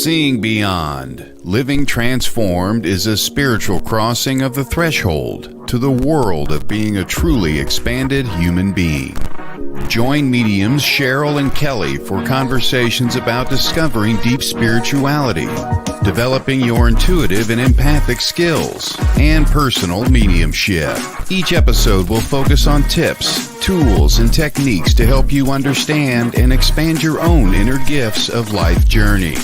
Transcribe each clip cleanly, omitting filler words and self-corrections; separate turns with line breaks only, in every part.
Seeing Beyond, Living Transformed is a spiritual crossing of the threshold to the world of being a truly expanded human being. Join Mediums Cheryl and Kelley for conversations about discovering deep spirituality, developing your intuitive and empathic skills, and personal mediumship. Each episode will focus on tips, tools, and techniques to help you understand and expand your own inner gifts of life journey.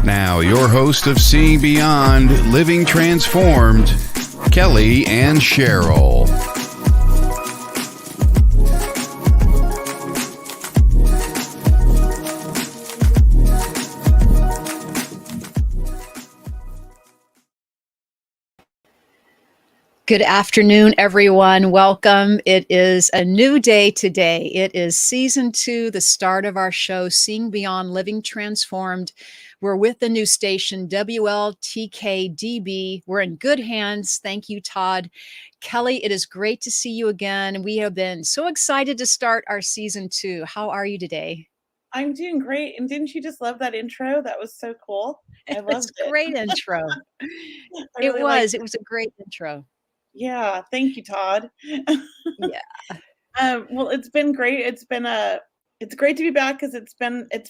Now, your host of Seeing Beyond, Living Transformed, Kelley and Cheryl.
Good afternoon, everyone. Welcome. It is a new day today. It is season 2, the start of our show, Seeing Beyond, Living Transformed. We're with the new station, WLTK-DB. We're in good hands. Thank you, Todd. Kelley, it is great to see you again. We have been so excited to start our season 2. How are you today?
I'm doing great. And didn't you just love that intro? That was so cool. I loved it.
It's a great intro.
Really
It was a great intro.
Yeah, thank you, Todd.
Yeah.
Well, it's been great. It's great to be back because it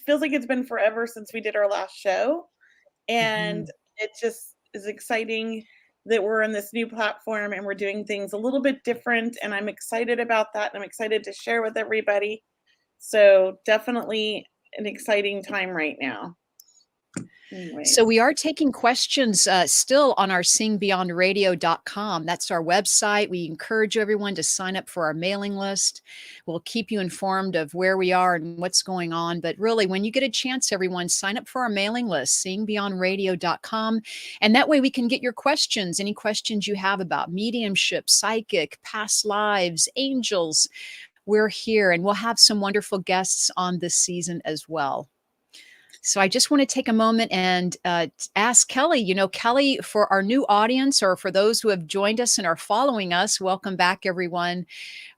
feels like it's been forever since we did our last show. And It just is exciting that we're in this new platform and we're doing things a little bit different. And I'm excited about that. And I'm excited to share with everybody. So definitely an exciting time right now. Anyway.
So we are taking questions still on our seeingbeyondradio.com. That's our website. We encourage everyone to sign up for our mailing list. We'll keep you informed of where we are and what's going on. But really, when you get a chance, everyone, sign up for our mailing list, seeingbeyondradio.com. And that way we can get your questions, any questions you have about mediumship, psychic, past lives, angels. We're here, and we'll have some wonderful guests on this season as well. So I just want to take a moment and ask Kelley, Kelley, for our new audience or for those who have joined us and are following us, welcome back, everyone.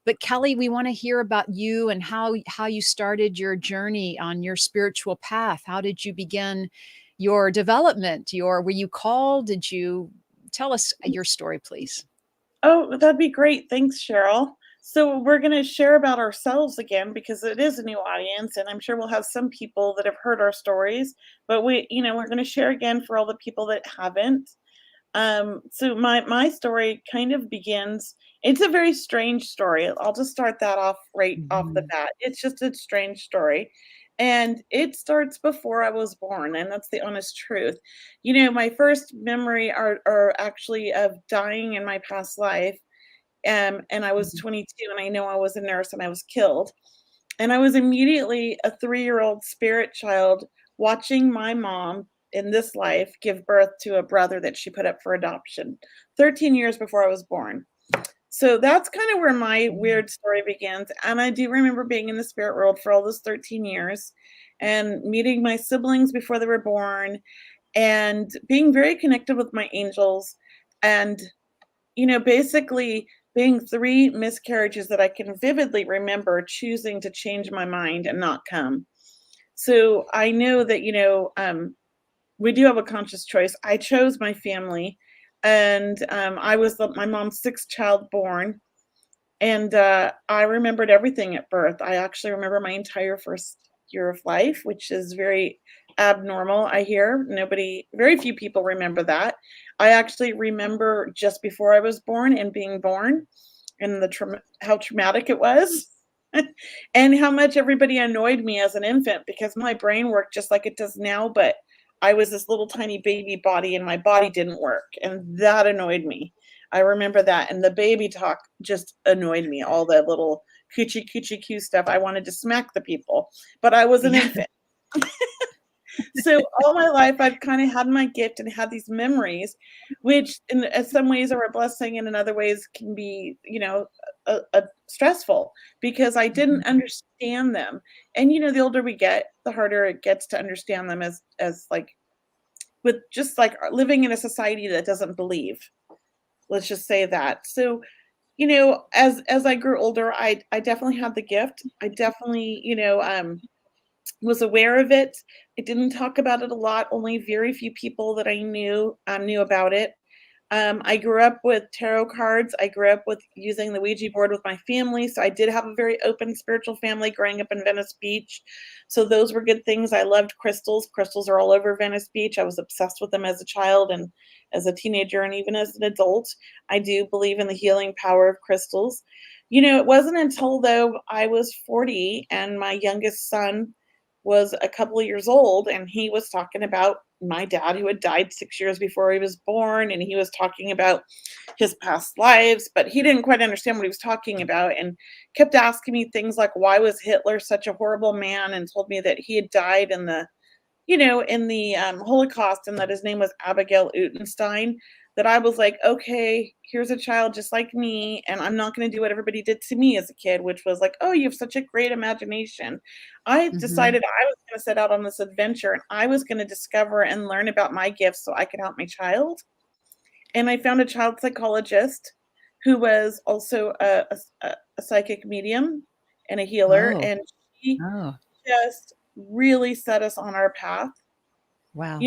But Kelley, we want to hear about you and how you started your journey on your spiritual path. How did you begin your development? Were you called? Did you tell us your story, please?
Oh, that'd be great. Thanks, Cheryl. So we're going to share about ourselves again because it is a new audience, and I'm sure we'll have some people that have heard our stories, but we're going to share again for all the people that haven't. So my story kind of begins. It's a very strange story. I'll just start that off off the bat. It's just a strange story. And it starts before I was born, and that's the honest truth. My first memory are actually of dying in my past life. And I was 22, and I know I was a nurse, and I was killed. And I was immediately a 3-year-old spirit child watching my mom in this life give birth to a brother that she put up for adoption 13 years before I was born. So that's kind of where my weird story begins. And I do remember being in the spirit world for all those 13 years and meeting my siblings before they were born and being very connected with my angels and, basically being 3 miscarriages that I can vividly remember choosing to change my mind and not come. So I know that, we do have a conscious choice. I chose my family, and I was my mom's 6th child born. And I remembered everything at birth. I actually remember my entire first year of life, which is very abnormal. I hear very few people remember that. I actually remember just before I was born and being born and how traumatic it was and how much everybody annoyed me as an infant because my brain worked just like it does now, but I was this little tiny baby body and my body didn't work, and that annoyed me. I remember that, and the baby talk just annoyed me, all the little coochie coo stuff. I wanted to smack the people, but I was an infant. So all my life, I've kind of had my gift and had these memories, which in some ways are a blessing and in other ways can be, stressful because I didn't understand them. And, the older we get, the harder it gets to understand them as like, with just like living in a society that doesn't believe. Let's just say that. So, as I grew older, I definitely had the gift. I definitely, was aware of it. I didn't talk about it a lot. Only very few people that I knew about it. I grew up with tarot cards. I grew up with using the Ouija board with my family. So I did have a very open spiritual family growing up in Venice Beach. So those were good things. I loved crystals. Crystals are all over Venice Beach. I was obsessed with them as a child and as a teenager and even as an adult. I do believe in the healing power of crystals. It wasn't until though I was 40 and my youngest son was a couple of years old and he was talking about my dad who had died 6 years before he was born, and he was talking about his past lives, but he didn't quite understand what he was talking about and kept asking me things like why was Hitler such a horrible man, and told me that he had died in the Holocaust and that his name was Abigail Utenstein. That I was like, okay, here's a child just like me, and I'm not going to do what everybody did to me as a kid, which was like, oh, you have such a great imagination. I decided I was going to set out on this adventure and I was going to discover and learn about my gifts so I could help my child. And I found a child psychologist who was also a psychic medium and a healer,
Oh,
and she
oh,
just really set us on our path.
wow.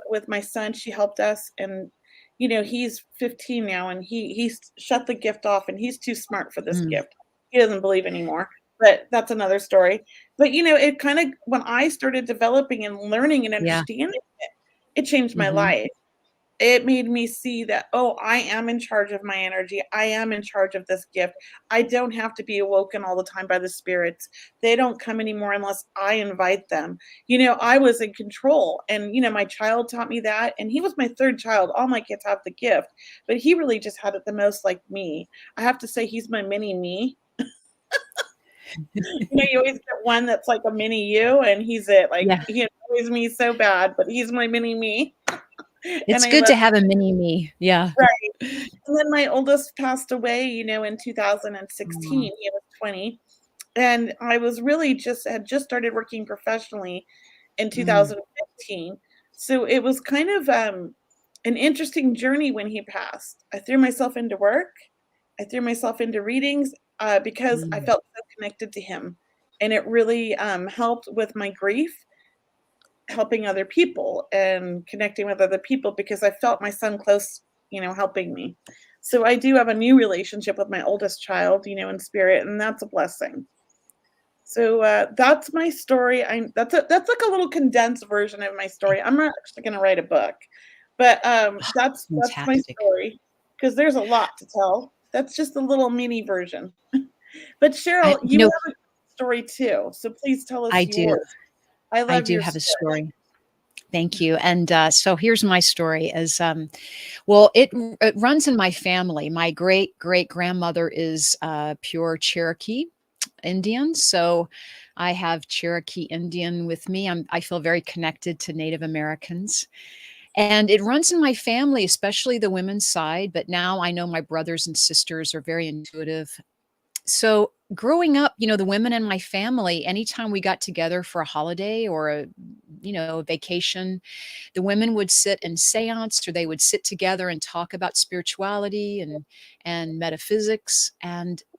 With my son, she helped us, and he's 15 now, and he's shut the gift off, and he's too smart for this
Mm,
gift. He doesn't believe anymore, but that's another story. But it kind of, when I started developing and learning and
yeah.
understanding it, it changed my
Hmm.
life. It made me see that, oh, I am in charge of my energy. I am in charge of this gift. I don't have to be awoken all the time by the spirits. They don't come anymore unless I invite them. I was in control, and my child taught me that, and he was my third child. All my kids have the gift, but he really just had it the most like me. I have to say he's my mini me. You always get one that's like a mini you, and he's it. Like,
Yeah.
he annoys me so bad, but he's my mini me. And
It's
I
good
love
to have a mini me. Yeah.
right. And then my oldest passed away, in
Oh,
2016. He was 20. And I was really had just started working professionally in
mm,
2015. So it was kind of an interesting journey when he passed. I threw myself into work. I threw myself into readings because I
mm.
felt so connected to him. And it really helped with my grief, helping other people and connecting with other people because I felt my son close, helping me. So I do have a new relationship with my oldest child, in spirit, and that's a blessing. So that's my story. That's like a little condensed version of my story. I'm not actually going to write a book, but that's my
Fantastic.
story because there's a lot to tell. That's just a little mini version. But
I,
Cheryl,
you
you
know,
have a story too, so please tell us
I do.
yours. I
I
love
do
your
have a
story.
story. Thank you. And so here's my story. Well, it runs in my family. My great great grandmother is pure Cherokee Indian, so I have Cherokee Indian with me. I feel very connected to Native Americans. And it runs in my family, especially the women's side. But now I know my brothers and sisters are very intuitive. So growing up, the women in my family, anytime we got together for a holiday or a vacation, the women would sit and seance, or they would sit together and talk about spirituality and metaphysics.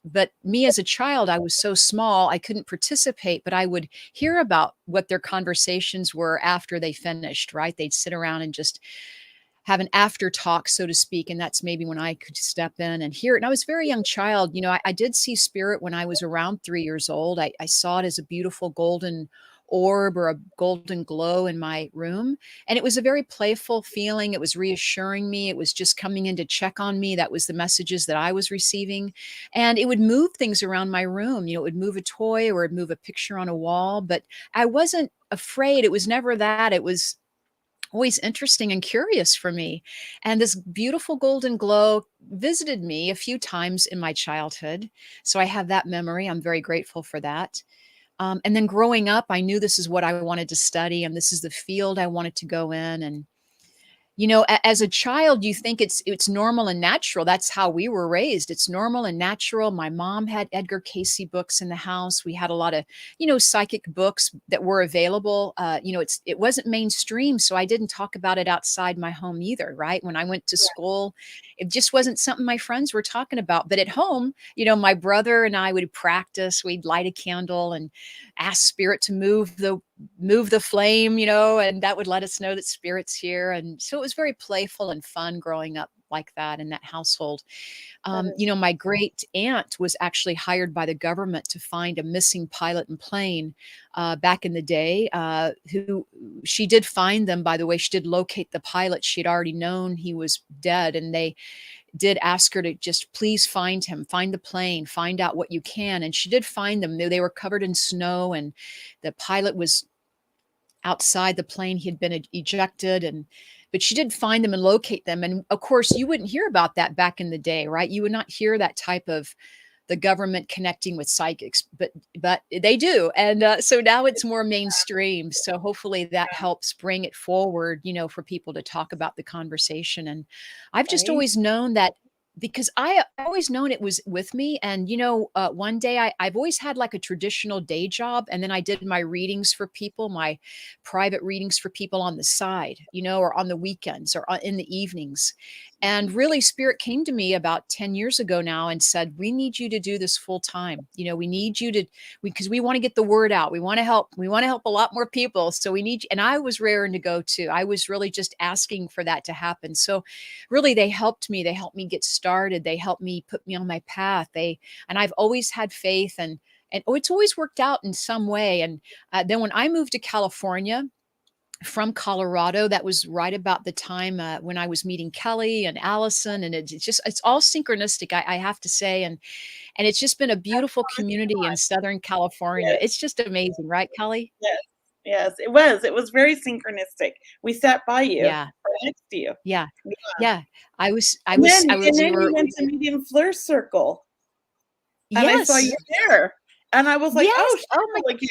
But me as a child, I was so small, I couldn't participate, but I would hear about what their conversations were after they finished, right? They'd sit around and just have an after talk, so to speak. And that's maybe when I could step in and hear it. And I was a very young child. I did see spirit when I was around 3 years old. I saw it as a beautiful golden orb or a golden glow in my room. And it was a very playful feeling. It was reassuring me. It was just coming in to check on me. That was the messages that I was receiving. And it would move things around my room. It would move a toy or it'd move a picture on a wall. But I wasn't afraid. It was never that. It was always interesting and curious for me. And this beautiful golden glow visited me a few times in my childhood. So I have that memory. I'm very grateful for that. And then growing up, I knew this is what I wanted to study and this is the field I wanted to go in. And as a child, you think it's normal and natural. That's how we were raised. It's normal and natural. My mom had Edgar Cayce books in the house. We had a lot of, psychic books that were available. It wasn't mainstream, so I didn't talk about it outside my home either, right? When I went to school, it just wasn't something my friends were talking about. But at home, my brother and I would practice. We'd light a candle and ask spirit to move move the flame, and that would let us know that spirit's here. And so it was very playful and fun growing up like that in that household. My great aunt was actually hired by the government to find a missing pilot and plane back in the day. Who she did find them, by the way. She did locate the pilot. She had already known he was dead, and they did ask her to just please find him, find the plane, find out what you can. And she did find them. They were covered in snow, and the pilot was outside the plane. He had been ejected, but she did find them and locate them. And of course, you wouldn't hear about that back in the day, right? You would not hear that type of the government connecting with psychics, but they do. And so now it's more mainstream. So hopefully that helps bring it forward, for people to talk about the conversation. And I've just
Right.
always known that, because I always known it was with me. And, one day I've always had like a traditional day job. And then I did my readings for people, my private readings for people on the side, or on the weekends or in the evenings. And really, Spirit came to me about 10 years ago now and said, we need you to do this full time. We need you to, because we want to get the word out. We want to help. We want to help a lot more people. So we need, and I was raring to go too. I was really just asking for that to happen. So really, they helped me. They helped me get started. They helped me put me on my path. And I've always had faith, and it's always worked out in some way. And then when I moved to California from Colorado, that was right about the time when I was meeting Kelly and Allison, and it's all synchronistic, I have to say. And it's just been a beautiful community in Southern California.
Yes.
It's just amazing, right, Kelly?
Yes. Yes, it was. It was very synchronistic. We sat by you,
Yeah.
right next to you.
Yeah.
Yeah.
Yeah. I was,
And
you
then we
were,
went to Medium Flirt Circle, and I saw
yes.
you there, and I was like,
Yes.
"Oh,
Oh my,
Cheryl again."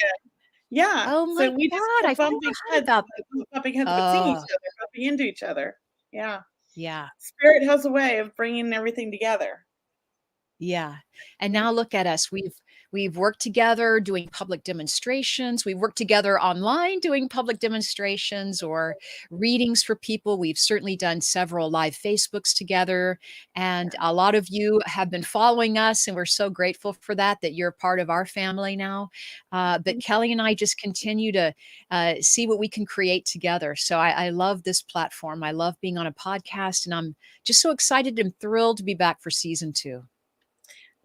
Yeah.
oh
So
my
we just
God. I
kept bumping
forgot
heads,
about,
bumping heads, but seeing each
oh,
other, bumping into each other. Yeah.
yeah.
Spirit has a way of bringing everything together.
Yeah. And
Yeah.
now look at us. We've worked together doing public demonstrations. We've worked together online doing public demonstrations or readings for people. We've certainly done several live Facebooks together. And a lot of you have been following us, and we're so grateful for that, that you're part of our family now. But Kelly and I just continue to see what we can create together. So I love this platform. I love being on a podcast, and I'm just so excited and thrilled to be back for season 2.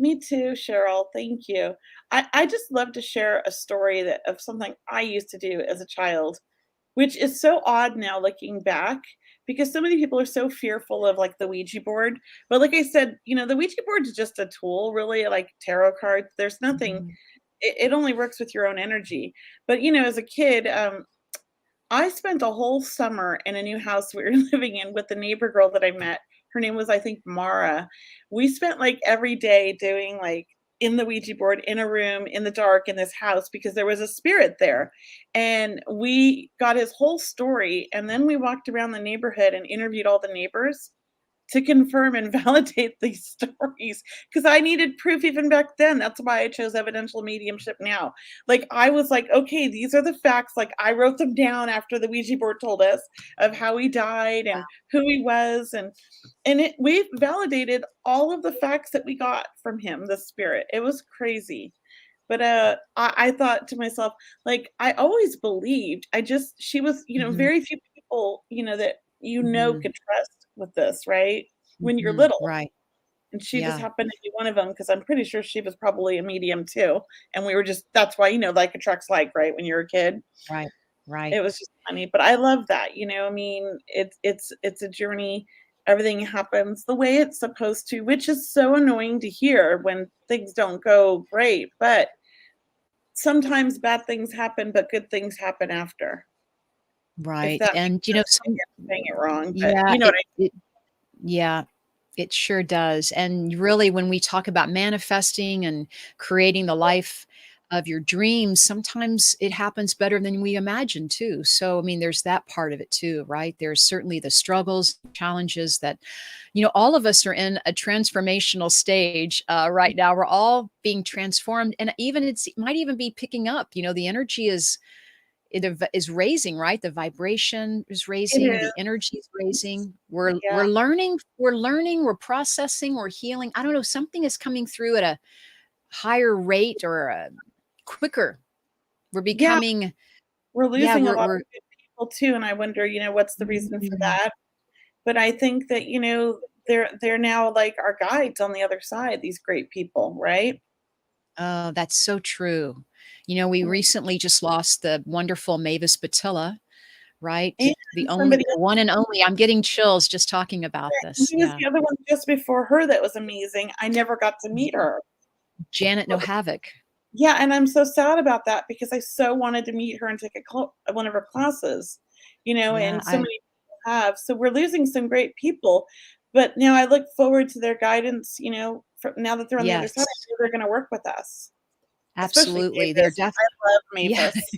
Me too, Cheryl. Thank you. I just love to share a story of something I used to do as a child, which is so odd now looking back, because so many people are so fearful of like the Ouija board. But like I said, the Ouija board is just a tool, really, like tarot cards. There's nothing,
Mhm.
it only works with your own energy. But as a kid, I spent a whole summer in a new house we were living in with the neighbor girl that I met. Her name was, I think, Mara. We spent like every day doing like in the Ouija board in a room in the dark in this house because there was a spirit there. And we got his whole story. And then we walked around the neighborhood and interviewed all the neighbors to confirm and validate these stories, because I needed proof even back then. That's why I chose evidential mediumship now. Like I was like, okay, these are the facts. Like I wrote them down after the Ouija board told us of how he died and who he was, and we validated all of the facts that we got from him, the spirit. It was crazy. But I thought to myself, like, I always believed. She was,
Mhm.
very few people, that
Mhm.
could trust with this, right? When you're
Mhm.
little.
Right.
And she just
Yeah.
happened to be one of them, because I'm pretty sure she was probably a medium too. And we were just, that's why, like attracts like, right? When you're a kid.
Right. Right.
It was just funny. But I love that, I mean, it's a journey. Everything happens the way it's supposed to, which is so annoying to hear when things don't go great. But sometimes bad things happen, but good things happen after. If
Right.
that makes
And
sense.
some,
Maybe I'm saying it wrong, but
yeah,
you know what I
yeah, it sure does. And really, when we talk about manifesting and creating the life of your dreams, sometimes it happens better than we imagine too. So, I mean, there's that part of it too, right? There's certainly the struggles, challenges that, all of us are in a transformational stage right now. We're all being transformed. And even it might even be picking up, the energy is raising, right? The vibration is
It
raising, the
is.
energy is raising. We're
Yeah.
learning, we're processing, we're healing. I don't know, something is coming through at a higher rate or quicker. We're
Yeah.
becoming
we're
Yeah,
losing a lot of good people too. And I wonder, what's the reason for that? But I think that, they're now like our guides on the other side, these great people, right?
Oh, that's so true. We recently just lost the wonderful Mavis Batilla, right?
And
The only,
somebody
the one and only. I'm getting chills just talking about
and
this.
who was
Yeah.
the other one just before her that was amazing? I never got to meet her.
Janet No Havoc.
Yeah, and I'm so sad about that because I so wanted to meet her and take one of her classes,
Yeah,
and so many people have. So we're losing some great people, but now I look forward to their guidance, now that they're on the other side, I
yes,
know they're gonna work with us, especially
absolutely. They're
Mavis.
definitely,
I love
yeah.
Mavis.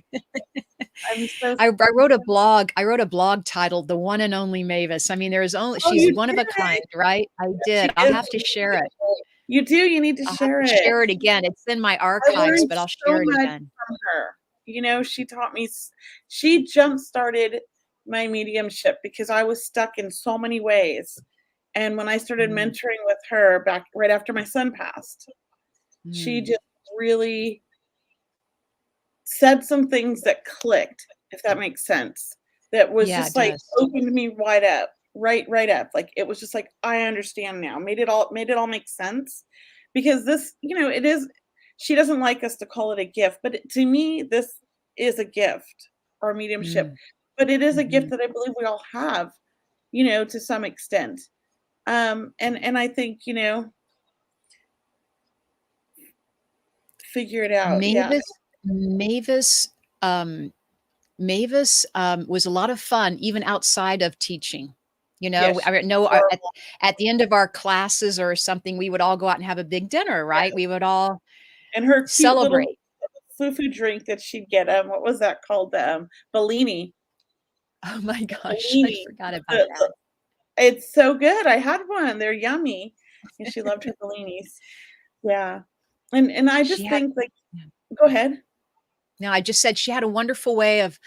I'm so
I wrote a blog. I wrote a blog titled "The One and Only Mavis." I mean,
Oh,
she's
you
one of a
did?
kind, right? I
She
did. I'll
is
have to share it.
You do, you need to
I'll have
share
to
it.
share it again. It's in my
I
archives,
learned
but I'll
so
share it
much
again.
from her. She taught me she jump-started my mediumship because I was stuck in so many ways, and when I started
Mm,
mentoring with her back right after my son passed, she
mm.
just really said some things that clicked, if that makes sense, that was
Yeah, it
just, like,
does.
opened me wide up, right up, like, it was just like, "I understand now," made it all make sense, because this it is she doesn't like us to call it a gift, but to me, this is a gift, our mediumship,
Mm,
but it is a gift
mhm.
that I believe we all have, to some extent, and I think, figure it out, yeah.
Mavis, um, was a lot of fun even outside of teaching.
Yes,
I know
adorable,
at the end of our classes or something, we would all go out and have a big dinner, right?
yes,
We would all
and her cute little
celebrate.
foo-foo drink that she'd get, what was that called? Bellini.
Oh my gosh, I
Bellini.
forgot about
The
that.
It's so good, I had one, they're yummy, and she loved her bellinis. Yeah, and I
She
just
had
think, like Go ahead.
No, I just said she had a wonderful way of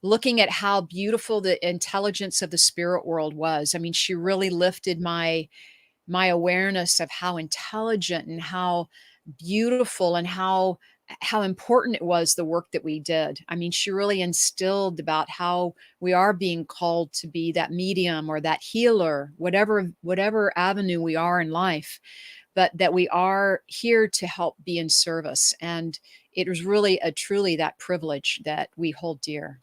looking at how beautiful the intelligence of the spirit world was. I mean, she really lifted my awareness of how intelligent and how beautiful and how important it was the work that we did. I mean, she really instilled about how we are being called to be that medium or that healer, whatever avenue we are in life, but that we are here to help be in service. And it was really a truly that privilege that we hold dear.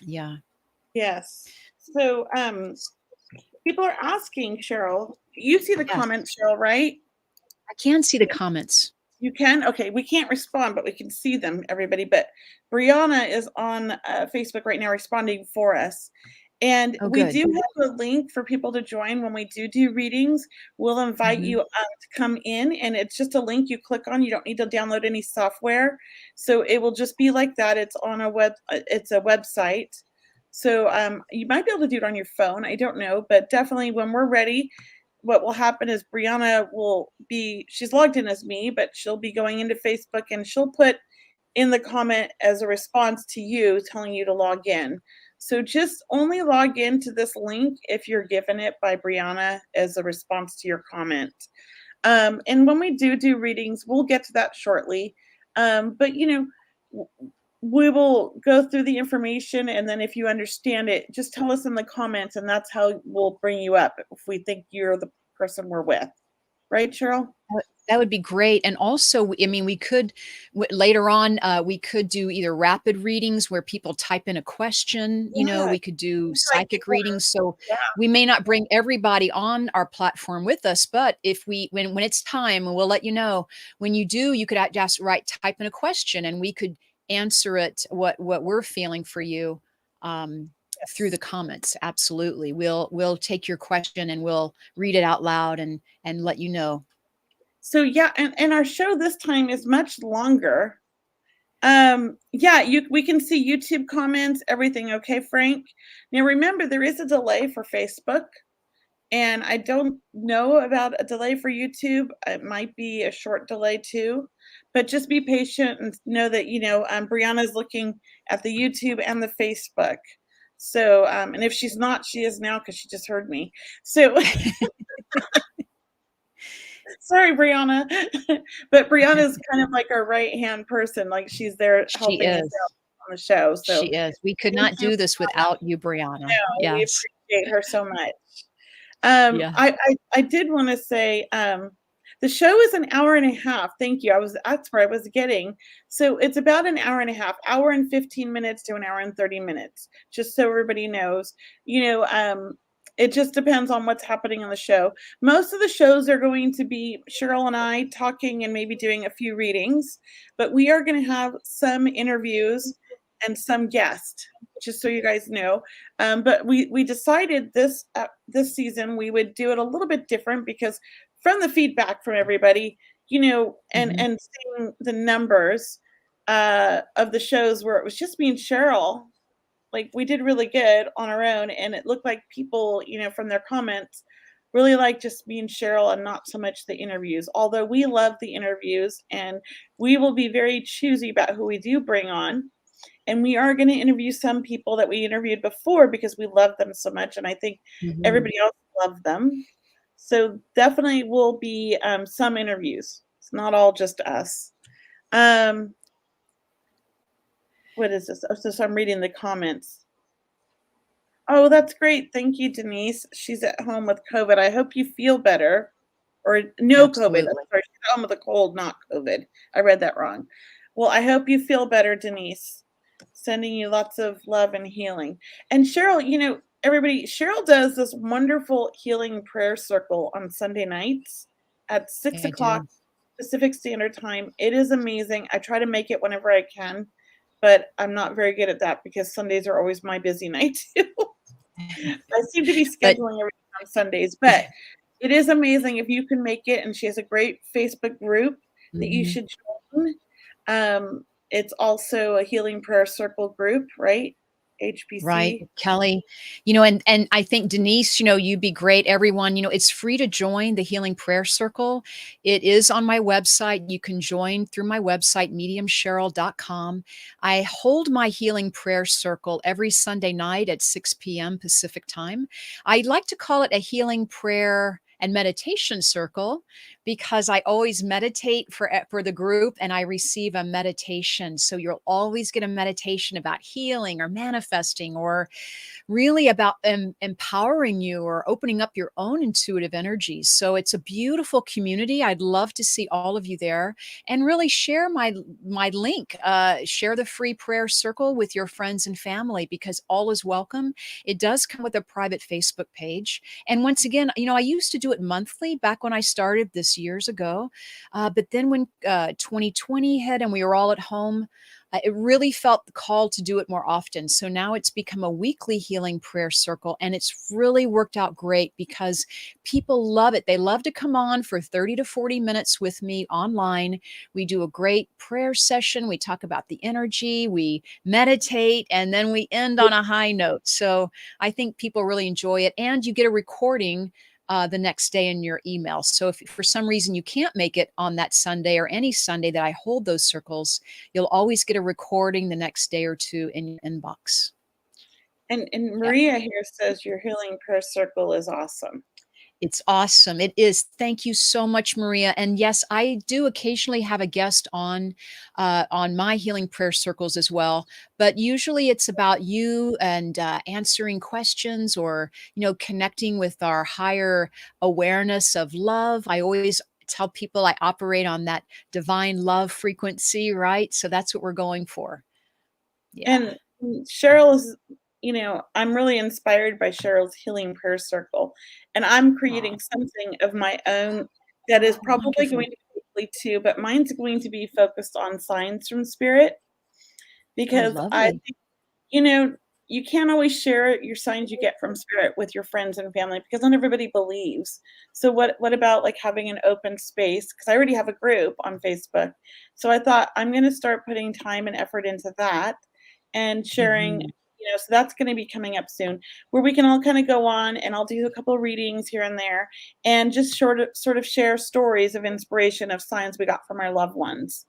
Yeah.
Yes. So, people are asking, Cheryl you see the
Yes.
comments, Cheryl, right?
I can see the comments.
You can? Okay, we can't respond, but we can see them, everybody, but Brianna is on, Facebook right now responding for us, and
Oh,
we
good.
do have a link for people to join when we do readings. We'll invite
Mhm.
you, to come in, and it's just a link you click on, you don't need to download any software, so it will just be like that, it's a website, so, you might be able to do it on your phone, I don't know, but definitely when we're ready, what will happen is Brianna she's logged in as me, but she'll be going into Facebook and she'll put in the comment as a response to you telling you to log in. So just only log in to this link if you're given it by Brianna as a response to your comment. And when we do readings, we'll get to that shortly. But we will go through the information, and then if you understand it, just tell us in the comments, and that's how we'll bring you up if we think you're the person we're with. Right, Cheryl?
That would be great. And also, I mean, we could later on, we could do either rapid readings where people type in a question,
Yeah,
we could do
like
psychic readings. So
yeah.
we may not bring everybody on our platform with us, but if when it's time, and we'll let you know when you do, you could just type in a question and we could answer it, what we're feeling for you. Through the
Yes.
comments. Absolutely. We'll take your question and we'll read it out loud and let you know.
So yeah, and our show this time is much longer. Yeah, we can see YouTube comments, everything. Okay, Frank. Now remember, there is a delay for Facebook, and I don't know about a delay for YouTube. It might be a short delay too, but just be patient and know that Brianna's looking at the YouTube and the Facebook. So, and if she's not, she is now because she just heard me. So, sorry, Brianna, but Brianna's kind of like our right hand person, like she's there
She
helping us
is.
out on the show.
She
So
is. We could
thank
not
you.
do this without you, Brianna.
We
Yes.
appreciate her so much.
Yeah.
I did want to say, the show is an hour and a half. Thank you. That's where I was getting. So it's about an hour and a half, hour and 15 minutes to an hour and 30 minutes, just so everybody knows. It just depends on what's happening on the show. Most of the shows are going to be Cheryl and I talking and maybe doing a few readings, but we are going to have some interviews and some guests, just so you guys know. But we decided this season we would do it a little bit different because from the feedback from everybody, and seeing the numbers of the shows where it was just me and Cheryl, like we did really good on our own, and it looked like people, from their comments, really like just me and Cheryl and not so much the interviews. Although we love the interviews, and we will be very choosy about who we do bring on. And we are going to interview some people that we interviewed before because we love them so much, and I think everybody else loved them. So definitely will be some interviews. It's not all just us. What is this? Oh, so I'm reading the comments. Oh, that's great. Thank you, Denise. She's at home with COVID. I hope you feel better. Or no
Absolutely.
COVID. Sorry, she's at home with a cold, not COVID. I read that wrong. Well, I hope you feel better, Denise. Sending you lots of love and healing. And Cheryl, everybody, Cheryl does this wonderful healing prayer circle on Sunday nights at 6:00 Pacific Standard Time. It is amazing. I try to make it whenever I can, but I'm not very good at that because Sundays are always my busy night too. I seem to be scheduling everything on Sundays, but it is amazing if you can make it. And she has a great Facebook group that you should join. It's also a healing prayer circle group, right? HPC.
Right, Kelley, and I think Denise, you'd be great. Everyone, it's free to join the Healing Prayer Circle. It is on my website. You can join through my website, mediumcheryl.com. I hold my Healing Prayer Circle every Sunday night at 6 p.m. Pacific time. I like to call it a healing prayer and meditation circle because I always meditate for the group, and I receive a meditation. So you'll always get a meditation about healing or manifesting, or really about empowering you or opening up your own intuitive energies. So it's a beautiful community. I'd love to see all of you there, and really share my link. Share the free prayer circle with your friends and family, because all is welcome. It does come with a private Facebook page. And once again, I used to do it monthly back when I started this years ago. But then when 2020 hit and we were all at home, it really felt the call to do it more often. So now it's become a weekly healing prayer circle, and it's really worked out great because people love it. They love to come on for 30 to 40 minutes with me online. We do a great prayer session. We talk about the energy, we meditate, and then we end on a high note. So I think people really enjoy it, and you get a recording the next day in your email. So if for some reason you can't make it on that Sunday or any Sunday that I hold those circles, you'll always get a recording the next day or two in your inbox.
And Maria here says your healing prayer circle is awesome.
It's awesome. It is. Thank you so much, Maria. And yes, I do occasionally have a guest on my healing prayer circles as well. But usually it's about you and answering questions, or, connecting with our higher awareness of love. I always tell people I operate on that divine love frequency, right? So that's what we're going for.
Yeah. And Cheryl is, I'm really inspired by Cheryl's healing prayer circle, and I'm creating something of my own that is probably going to be weekly too, but mine's going to be focused on signs from spirit, because I think, you can't always share your signs you get from spirit with your friends and family because not everybody believes. So what about like having an open space? Because I already have a group on Facebook. So I thought I'm going to start putting time and effort into that and sharing, so that's going to be coming up soon, where we can all kind of go on, and I'll do a couple of readings here and there and just sort of share stories of inspiration of signs we got from our loved ones.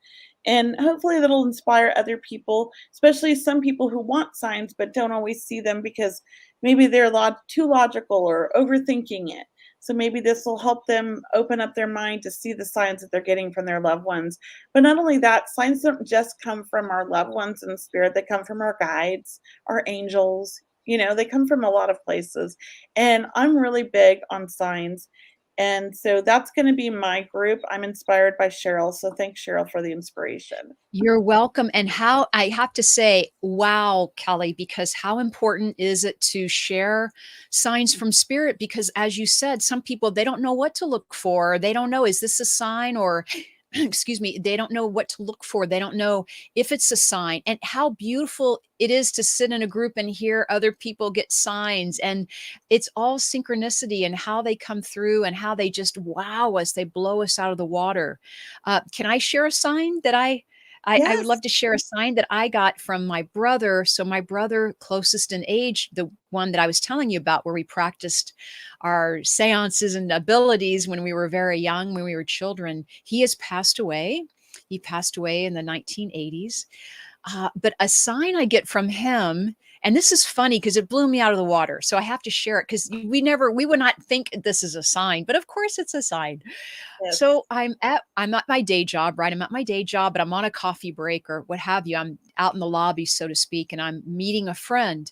And hopefully that'll inspire other people, especially some people who want signs but don't always see them because maybe they're too logical or overthinking it. So maybe this will help them open up their mind to see the signs that they're getting from their loved ones. But not only that, signs don't just come from our loved ones in spirit, they come from our guides, our angels, they come from a lot of places. And I'm really big on signs. And so that's going to be my group. I'm inspired by Cheryl. So thanks, Cheryl, for the inspiration.
You're welcome. And how I have to say, wow, Kelley, because how important is it to share signs from spirit? Because as you said, some people, they don't know what to look for. They don't know, is this a sign or excuse me, they don't know what to look for. They don't know if it's a sign. And how beautiful it is to sit in a group and hear other people get signs. And it's all synchronicity and how they come through and how they just wow us. They blow us out of the water. Can I share a sign that I would
Yes.
love to share a sign that I got from my brother. So my brother, closest in age, the one that I was telling you about, where we practiced our seances and abilities when we were very young, when we were children, he has passed away. He passed away in the 1980s. But a sign I get from him, and this is funny because it blew me out of the water. So I have to share it because we would not think this is a sign, but of course it's a sign.
Yes.
So I'm at my day job, right? I'm at my day job, but I'm on a coffee break or what have you. I'm out in the lobby, so to speak, and I'm meeting a friend.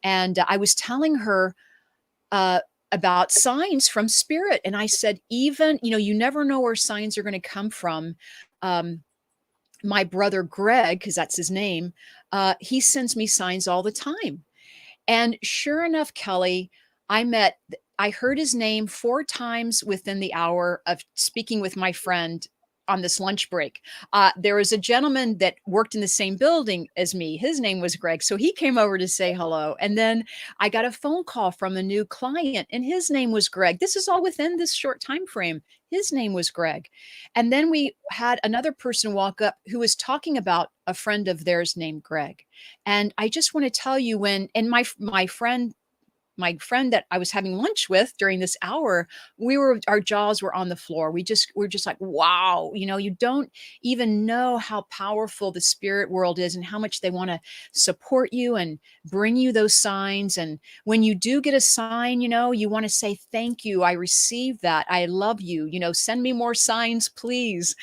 And I was telling her about signs from spirit. And I said, even, you never know where signs are going to come from. My brother Greg, because that's his name, he sends me signs all the time. And sure enough, Kelley, I heard his name 4 times within the hour of speaking with my friend on this lunch break. There was a gentleman that worked in the same building as me. His name was Greg. So he came over to say hello. And then I got a phone call from a new client and his name was Greg. This is all within this short time frame. His name was Greg. And then we had another person walk up who was talking about a friend of theirs named Greg. And I just want to tell you and my friend that I was having lunch with during this hour, our jaws were on the floor. We're just like, wow, you don't even know how powerful the spirit world is and how much they want to support you and bring you those signs. And when you do get a sign, you want to say, thank you. I received that. I love you. Send me more signs, please.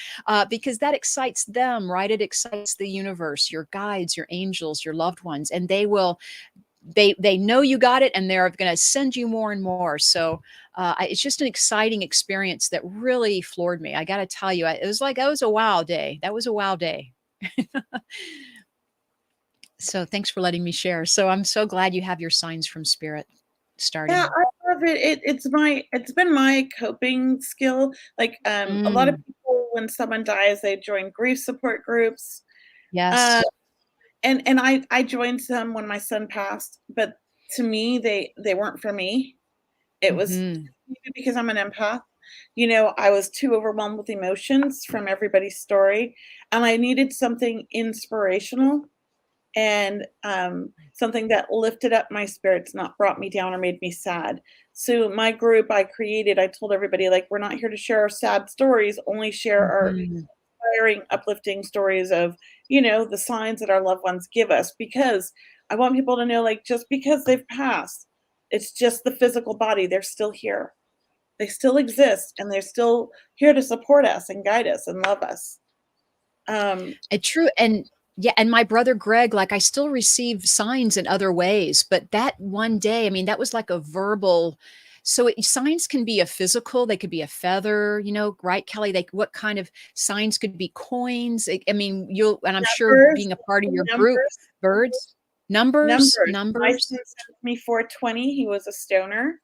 Because that excites them, right? It excites the universe, your guides, your angels, your loved ones, and they know you got it and they're going to send you more and more. So it's just an exciting experience that really floored me. I got to tell you, it was like, that was a wow day. That was a wow day. So thanks for letting me share. So I'm so glad you have your signs from spirit starting.
Yeah, I love it. It's been my coping skill. Like a lot of people, when someone dies, they join grief support groups.
Yes.
And I joined some when my son passed, but to me, they weren't for me. It was maybe because I'm an empath. I was too overwhelmed with emotions from everybody's story, and I needed something inspirational and something that lifted up my spirits, not brought me down or made me sad. So my group I created, I told everybody, like, we're not here to share our sad stories, only share our inspiring, uplifting stories of, the signs that our loved ones give us, because I want people to know, like, just because they've passed, it's just the physical body. They're still here. They still exist, and they're still here to support us and guide us and love us.
True. And yeah, and my brother Greg, like I still receive signs in other ways, but that one day, I mean, that was like a verbal. So signs can be a physical, they could be a feather, right, Kelley? Like what kind of signs could be coins? I mean, and I'm sure being a part of your group, birds, numbers.
My son sent me 420. He was a stoner.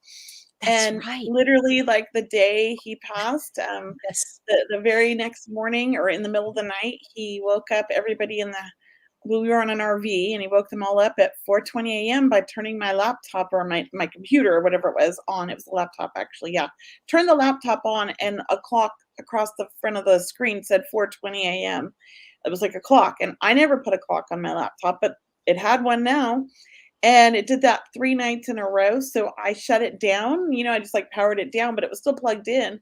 That's
and
right.
literally, like the day he passed,
Yes.
the very next morning or in the middle of the night, he woke up everybody we were on an RV, and he woke them all up at 4:20 a.m. by turning my laptop or my computer or whatever it was on. It was a laptop, actually. Yeah. Turned the laptop on, and a clock across the front of the screen said 4:20 a.m. It was like a clock. And I never put a clock on my laptop, but it had one now. And it did that 3 nights in a row. So I shut it down. I just like powered it down, but it was still plugged in.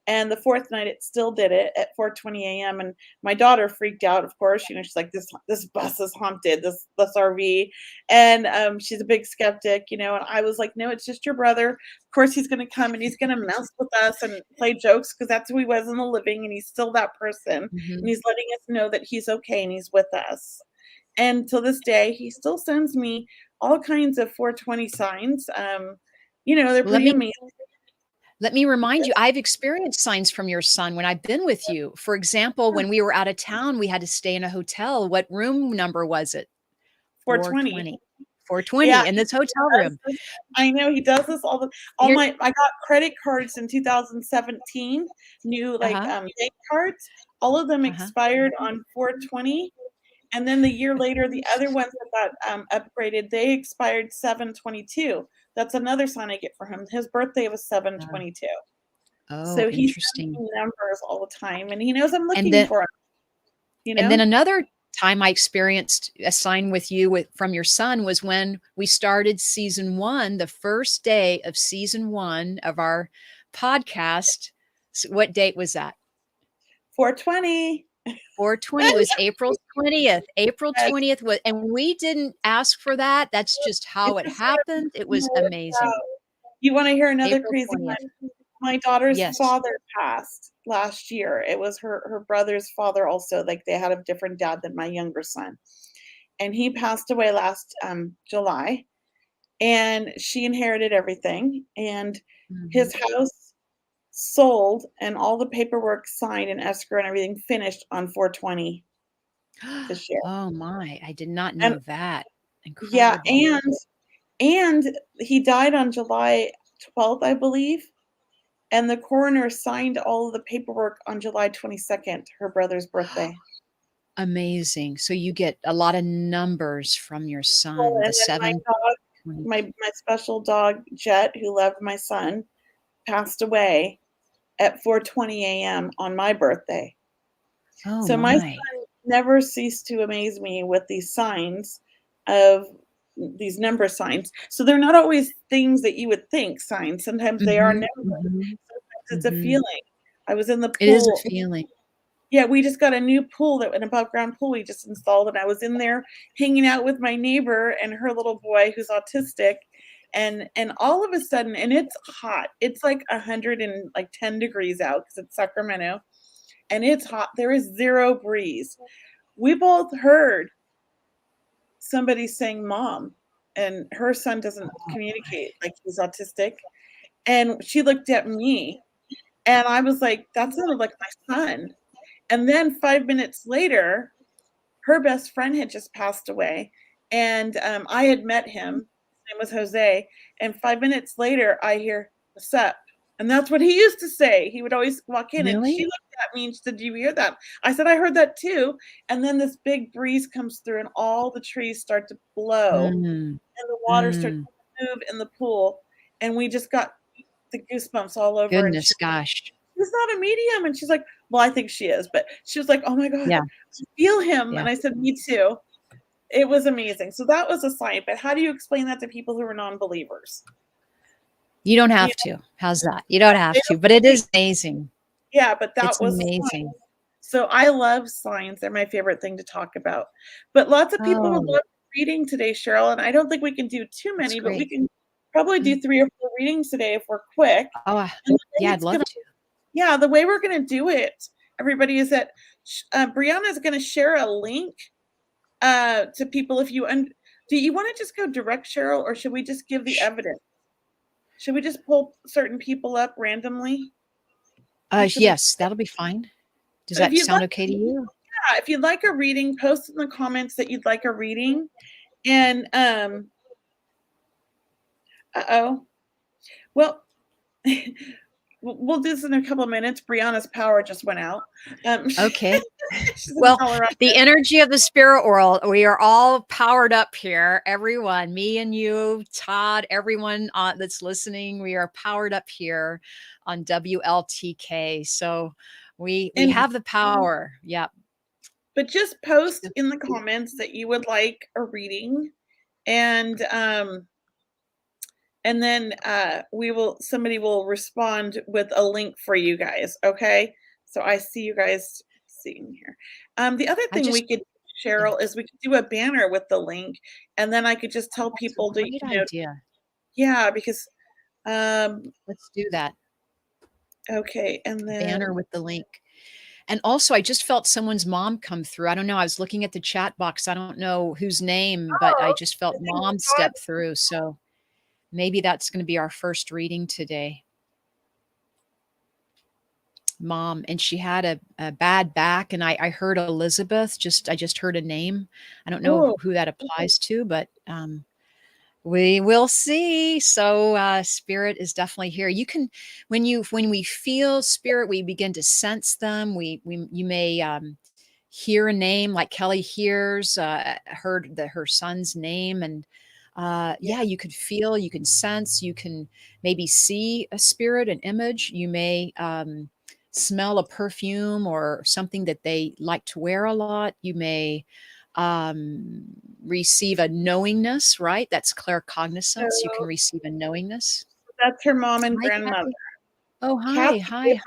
And the fourth night, it still did it at 4:20 a.m. And my daughter freaked out, of course. She's like, this bus is haunted, this RV. And she's a big skeptic, and I was like, no, it's just your brother. Of course, he's going to come and he's going to mess with us and play jokes because that's who he was in the living. And he's still that person. And he's letting us know that he's okay and he's with us. And to this day, he still sends me all kinds of 420 signs. They're pretty amazing.
Let me remind you, I've experienced signs from your son when I've been with you. For example, when we were out of town, we had to stay in a hotel. What room number was it?
420.
420 in this hotel room.
I know he does this I got credit cards in 2017, new bank cards. All of them expired on 420. And then the year later, the other ones that got upgraded, they expired 7/22. That's another sign I get for him. His birthday was 7/22.
Oh,
so he's
interesting.
Numbers all the time, and he knows I'm looking for him.
And then another time I experienced a sign with you from your son was when we started season 1, the first day of season 1 of our podcast. So what date was that?
420.
420 was April 20th. April 20th was, and we didn't ask for that. That's just how it happened. It was amazing.
You want to hear another crazy one? My daughter's father passed last year. It was her brother's father also. Like, they had a different dad than my younger son. And he passed away last July. And she inherited everything. And his house sold and all the paperwork signed and escrow and everything finished on 420 this year.
Oh my, I did not know that. Incredible.
Yeah, and he died on July 12th, I believe. And the coroner signed all of the paperwork on July 22nd, her brother's birthday.
Amazing. So you get a lot of numbers from your son.
The 7. My special dog, Jet, who loved my son, passed away at 4:20 a.m. on my birthday.
Oh,
so my son never ceased to amaze me with these signs of these number signs. So they're not always things that you would think signs. Sometimes they are numbers. Sometimes it's a feeling. I was in the pool.
It is a feeling.
Yeah, we just got a new pool, an above ground pool we just installed, and I was in there hanging out with my neighbor and her little boy who's autistic. And all of a sudden, and it's hot. It's like 110 degrees out because it's Sacramento, and it's hot. There is zero breeze. We both heard somebody saying "mom," and her son doesn't communicate, like, he's autistic. And she looked at me, and I was like, "That sounded like my son." And then 5 minutes later, her best friend had just passed away, and I had met him. His name was Jose. And 5 minutes later, I hear, "What's up?" And that's what he used to say. He would always walk in, and she looked at me and she said, "Did you hear that?" I said, "I heard that too." And then this big breeze comes through, and all the trees start to blow, and the water starts to move in the pool. And we just got the goosebumps all over.
Goodness gosh.
She's not a medium. And she's like, "Well, I think she is." But she was like, "Oh my God, I feel him." And I said, "Me too." It was amazing. So that was a sign. But how do you explain that to people who are non-believers?
You don't have to. How's that? You don't have to, but it is amazing.
Yeah, but that was
amazing.
So I love signs. They're my favorite thing to talk about. But lots of people would love reading today, Cheryl. And I don't think we can do too many, but we can probably do 3 or 4 readings today if we're quick.
Oh, yeah, I'd love to.
Yeah, the way we're going to do it, everybody, is that Brianna is going to share a link to people. If you do you want to just go direct, Cheryl, or should we just give the evidence? Should we just pull certain people up randomly?
Yes, that'll be fine. Does that sound okay to you?
Yeah, if you'd like a reading, post in the comments that you'd like a reading. And well, we'll do this in a couple of minutes. Brianna's power just went out.
Okay. Well, the energy of the spirit world, we are all powered up here. Everyone, me and you, Todd, everyone that's listening, we are powered up here on WLTK. So we have the power. Yeah.
But just post in the comments that you would like a reading, and and then somebody will respond with a link for you guys. Okay. So I see you guys seeing here. The other thing we could, Cheryl, is we could do a banner with the link, and then I could just tell people to,
great idea.
Yeah, because
let's do that.
Okay, and then
banner with the link. And also, I just felt someone's mom come through. I don't know. I was looking at the chat box. I don't know whose name, but I just felt mom step through. So maybe that's going to be our first reading today. Mom, and she had a bad back, and I heard Elizabeth. I just heard a name. I don't know who that applies to, but we will see. So spirit is definitely here. You can, when we feel spirit, we begin to sense them. You may hear a name, like Kelley hears, heard her son's name, and yeah, you could feel, you can sense, you can maybe see a spirit, an image. You may smell a perfume or something that they like to wear a lot. You may receive a knowingness, right? That's claircognizance. You can receive a knowingness.
That's her mom and grandmother.
Oh, hi,
Kathy,
hi.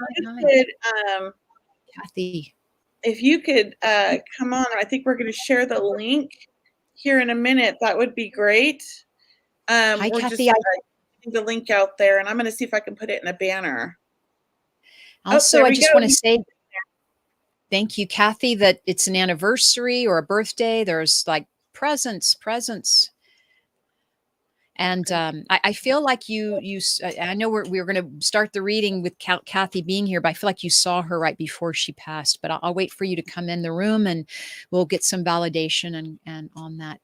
Kathy.
If you could come on, I think we're going to share the link here in a minute. That would be great.
Hi,
we're
Kathy.
Just putting the link out there, and I'm going to see if I can put it in a banner.
Also, I just want to say thank you, Kathy, that it's an anniversary or a birthday. There's like presents. And I feel like I know we're going to start the reading with Kathy being here, but I feel like you saw her right before she passed. But I'll wait for you to come in the room, and we'll get some validation and on that.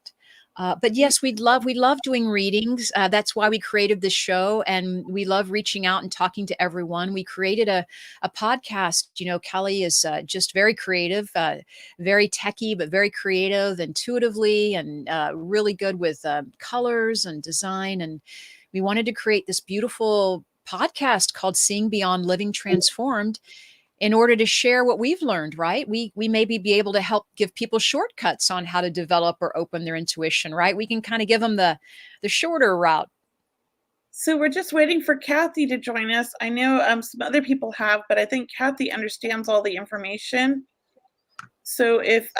But yes, we love doing readings. That's why we created this show, and we love reaching out and talking to everyone. We created a podcast. You know, Kelley is just very creative, very techie, but very creative, intuitively, and really good with colors and design. And we wanted to create this beautiful podcast called Seeing Beyond Living Transformed, in order to share what we've learned, right? We maybe be able to help give people shortcuts on how to develop or open their intuition, right? We can kind of give them the shorter route.
So we're just waiting for Kathy to join us. I know some other people have, but I think Kathy understands all the information. So if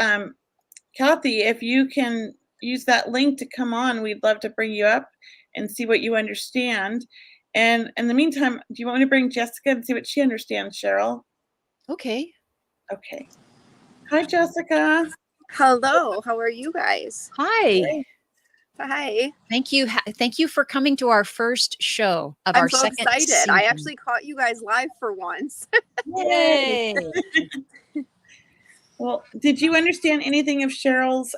Kathy, if you can use that link to come on, we'd love to bring you up and see what you understand. And in the meantime, do you want me to bring Jessica and see what she understands, Cheryl?
Okay.
Okay. Hi, Jessica.
Hello. How are you guys?
Hi.
Great.
Hi.
Thank you. Thank you for coming to our first show of our second
I'm so excited.
season.
I actually caught you guys live for once.
Yay.
Well, did you understand anything of Cheryl's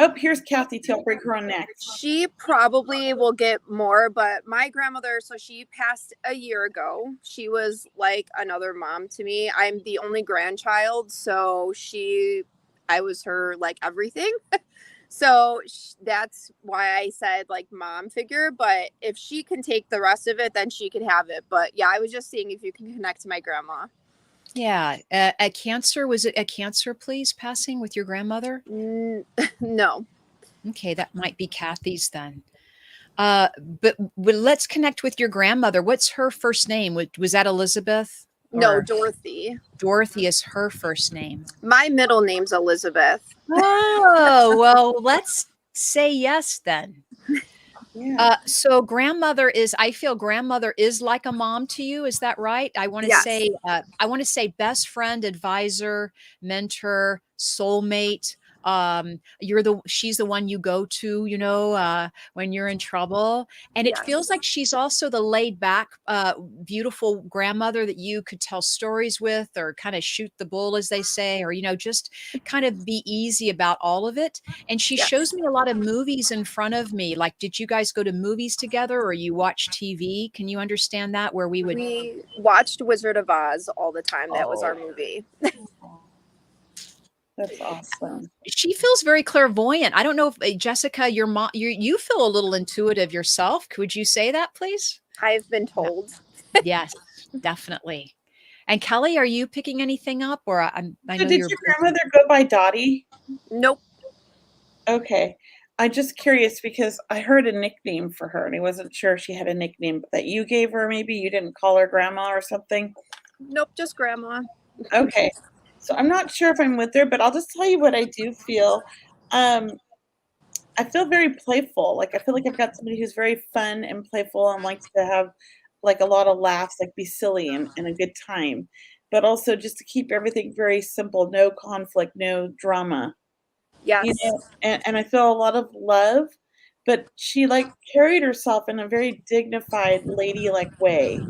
oh, here's Kathy too. I'll bring her on next.
She probably will get more, but my grandmother, so she passed a year ago. She was like another mom to me. I'm the only grandchild, so I was her like everything. So that's why I said like mom figure, but if she can take the rest of it, then she could have it. But yeah, I was just seeing if you can connect to my grandma.
Yeah. A cancer, was it a cancer, please, passing with your grandmother?
No.
Okay, that might be Kathy's then. But let's connect with your grandmother. What's her first name? Was that Elizabeth?
No, Dorothy.
Dorothy is her first name.
My middle name's Elizabeth.
Oh, well, let's say yes then.
Yeah.
So I feel grandmother is like a mom to you. Is that right? I want to say best friend, advisor, mentor, soulmate. She's the one you go to, when you're in trouble. And it feels like she's also the laid back, beautiful grandmother that you could tell stories with, or kind of shoot the bull, as they say, or, just kind of be easy about all of it. And she shows me a lot of movies in front of me. Like, did you guys go to movies together, or you watch TV? Can you understand that, where we
watched Wizard of Oz all the time. That was our movie.
That's awesome.
She feels very clairvoyant. I don't know if Jessica, your mom, you feel a little intuitive yourself. Could you say that, please?
I've been told.
Yes, definitely. And Kelley, are you picking anything up, or I know
did your grandmother go by Dottie?
Nope.
Okay. I'm just curious because I heard a nickname for her and I wasn't sure if she had a nickname that you gave her. Maybe you didn't call her grandma or something.
Nope, just grandma.
Okay. So I'm not sure if I'm with her, but I'll just tell you what I do feel. I feel very playful. Like I feel like I've got somebody who's very fun and playful and likes to have like a lot of laughs, like be silly and a good time. But also just to keep everything very simple, no conflict, no drama. You
Yes.
know, and I feel a lot of love, but she like carried herself in a very dignified, ladylike way.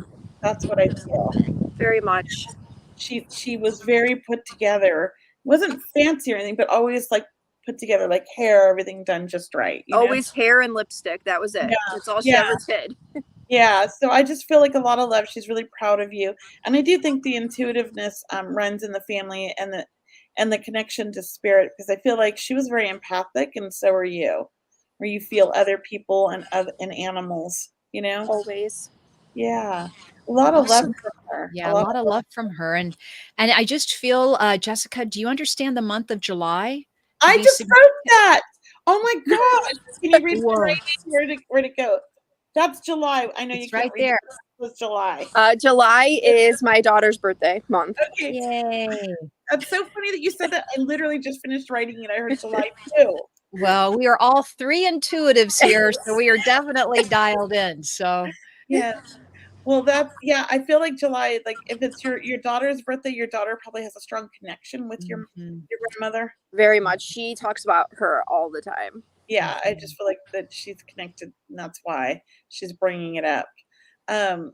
That's what I feel.
Very much.
She was very put together. Wasn't fancy or anything, but always like put together, like hair, everything done just right, you know?
Always hair and lipstick. That was it.
Yeah,
That's all she
yeah,
ever did.
yeah. So I just feel like a lot of love. She's really proud of you, and I do think the intuitiveness runs in the family and the connection to spirit because I feel like she was very empathic, and so are you, where you feel other people and animals. You know?
Always.
Yeah, a lot of love
Awesome.
from her. A
Yeah, a
lot
lot
of
of love from her. And I just feel, Jessica, do you understand the month of July to
I
be
just wrote that. Oh my gosh. Can you read the
Whoa,
writing? Where'd it go? That's July. I know you
it's
can't
right
read it.
there.
It was July.
July is my daughter's birthday month.
Okay.
Yay.
That's so funny that you said that. I literally just finished writing it. I heard July too.
Well, we are all three intuitives here, so we are definitely dialed in. So
Yeah. Well, that's yeah. I feel like July. Like if it's your daughter's birthday, your daughter probably has a strong connection with
mhm,
your grandmother.
Very much. She talks about her all the time.
Yeah, I
mhm.
just feel like that she's connected, and that's why she's bringing it up. Um,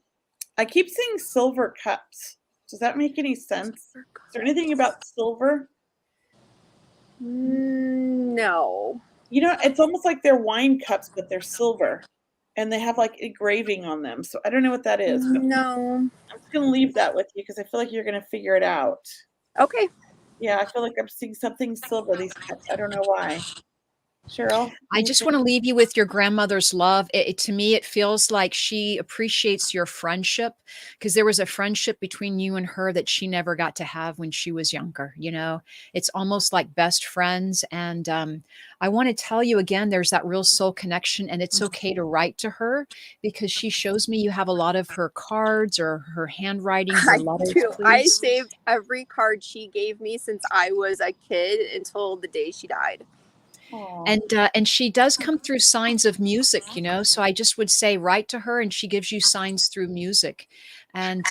I keep seeing silver cups. Does that make any sense? Is there anything about silver?
No.
You know, it's almost like they're wine cups, but they're silver, and they have like engraving on them. So I don't know what that is, but
No.
I'm just gonna leave that with you because I feel like you're gonna figure it out.
Okay.
Yeah, I feel like I'm seeing something silver. These cups. I don't know why. Cheryl,
I just
anything?
want to leave you with your grandmother's love. To me, it feels like she appreciates your friendship because there was a friendship between you and her that she never got to have when she was younger. You know, it's almost like best friends. And I want to tell you again, there's that real soul connection, and it's okay to write to her because she shows me you have a lot of her cards or her handwriting, her
I
letters,
do. I
please.
saved every card she gave me since I was a kid until the day she died.
Aw.
And she does come through signs of music, you know. So I just would say write to her, and she gives you signs through music, and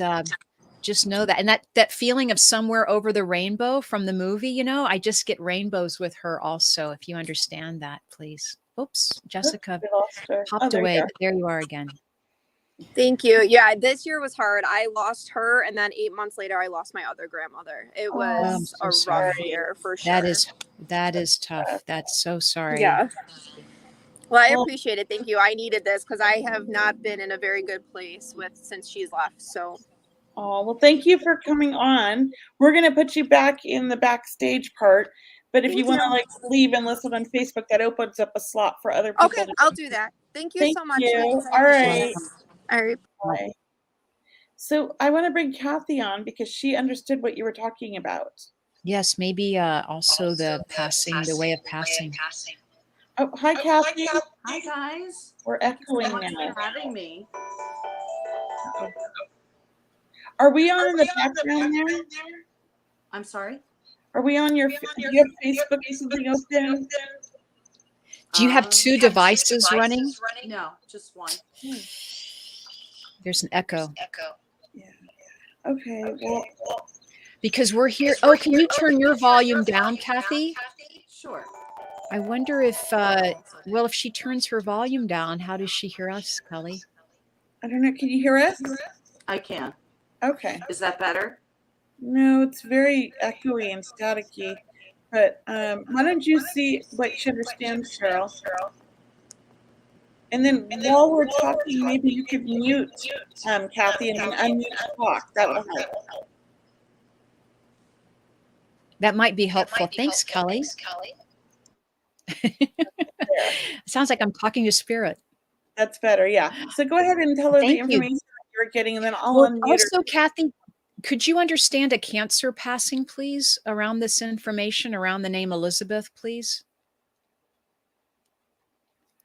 just know that. And that feeling of somewhere over the rainbow from the movie, you know, I just get rainbows with her also. If you understand that, please. Oops, Jessica
We lost her. Oh,
popped
there you
away,
are.
but there you are again.
Thank you. Yeah, this year was hard. I lost her, and then 8 months later, I lost my other grandmother. It
Oh,
I'm
was
so
a
sorry.
rough year for sure.
That is tough. That's so sorry.
Yeah. Well, I
Well,
appreciate it. Thank you. I needed this because I have not been in a very good place since she's left. So
oh, well, thank you for coming on. We're going to put you back in the backstage part, but if you
thank
want to
you.
like leave and listen on Facebook, that opens up a slot for other people
Okay,
to.
I'll do that. Thank you
Thank
so much,
you.
ladies. I
All
appreciate
right.
it. All right.
Bye. So I want to bring Kathy on because she understood what you were talking about.
Yes, maybe also the passing, the way of passing.
Oh, hi, Kathy.
Hi guys.
We're
Thank you so
echoing
much
now.
for having me.
Are we on in the background there?
I'm sorry.
Are we on your? Do you have Facebook or something open?
Do you have two devices running?
No, just one.
There's an echo.
Yeah. Okay. Well,
Because we're here. Oh, can you turn your volume down, Kathy?
Sure.
I wonder if, well, if she turns her volume down, how does she hear us, Kelley?
I don't know. Can you hear us?
I can.
Okay.
Is that better?
No, it's very echoey and staticky. But why don't you see what she understands, Cheryl? And then while we're talking, maybe you could mute Kathy and then unmute to talk. That will help.
That might be helpful. Thanks, Kelley. Sounds like I'm talking to spirit.
That's better. Yeah. So go ahead and tell her the
Thank you.
information that you were getting, and then I'll
Well,
unmute her.
also, Kathy, could you understand a cancer passing, please, around this information, around the name Elizabeth, please?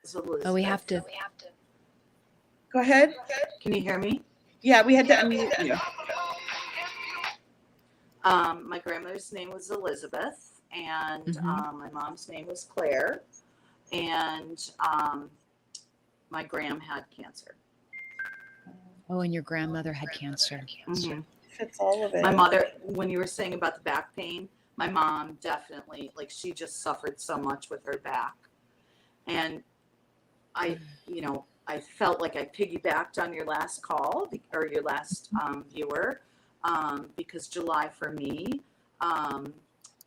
It's Elizabeth.
Oh, we have to.
Go ahead.
Can you hear me?
Yeah, we had to unmute you.
My grandmother's name was Elizabeth, and
Mm-hmm.
my mom's name was Claire, and my gram had cancer.
Oh, and your grandmother had cancer.
Mm-hmm.
Fits all of it.
My mother, when you were saying about the back pain, my mom definitely, like, she just suffered so much with her back. And I felt like I piggybacked on your last call or your last viewer, because July for me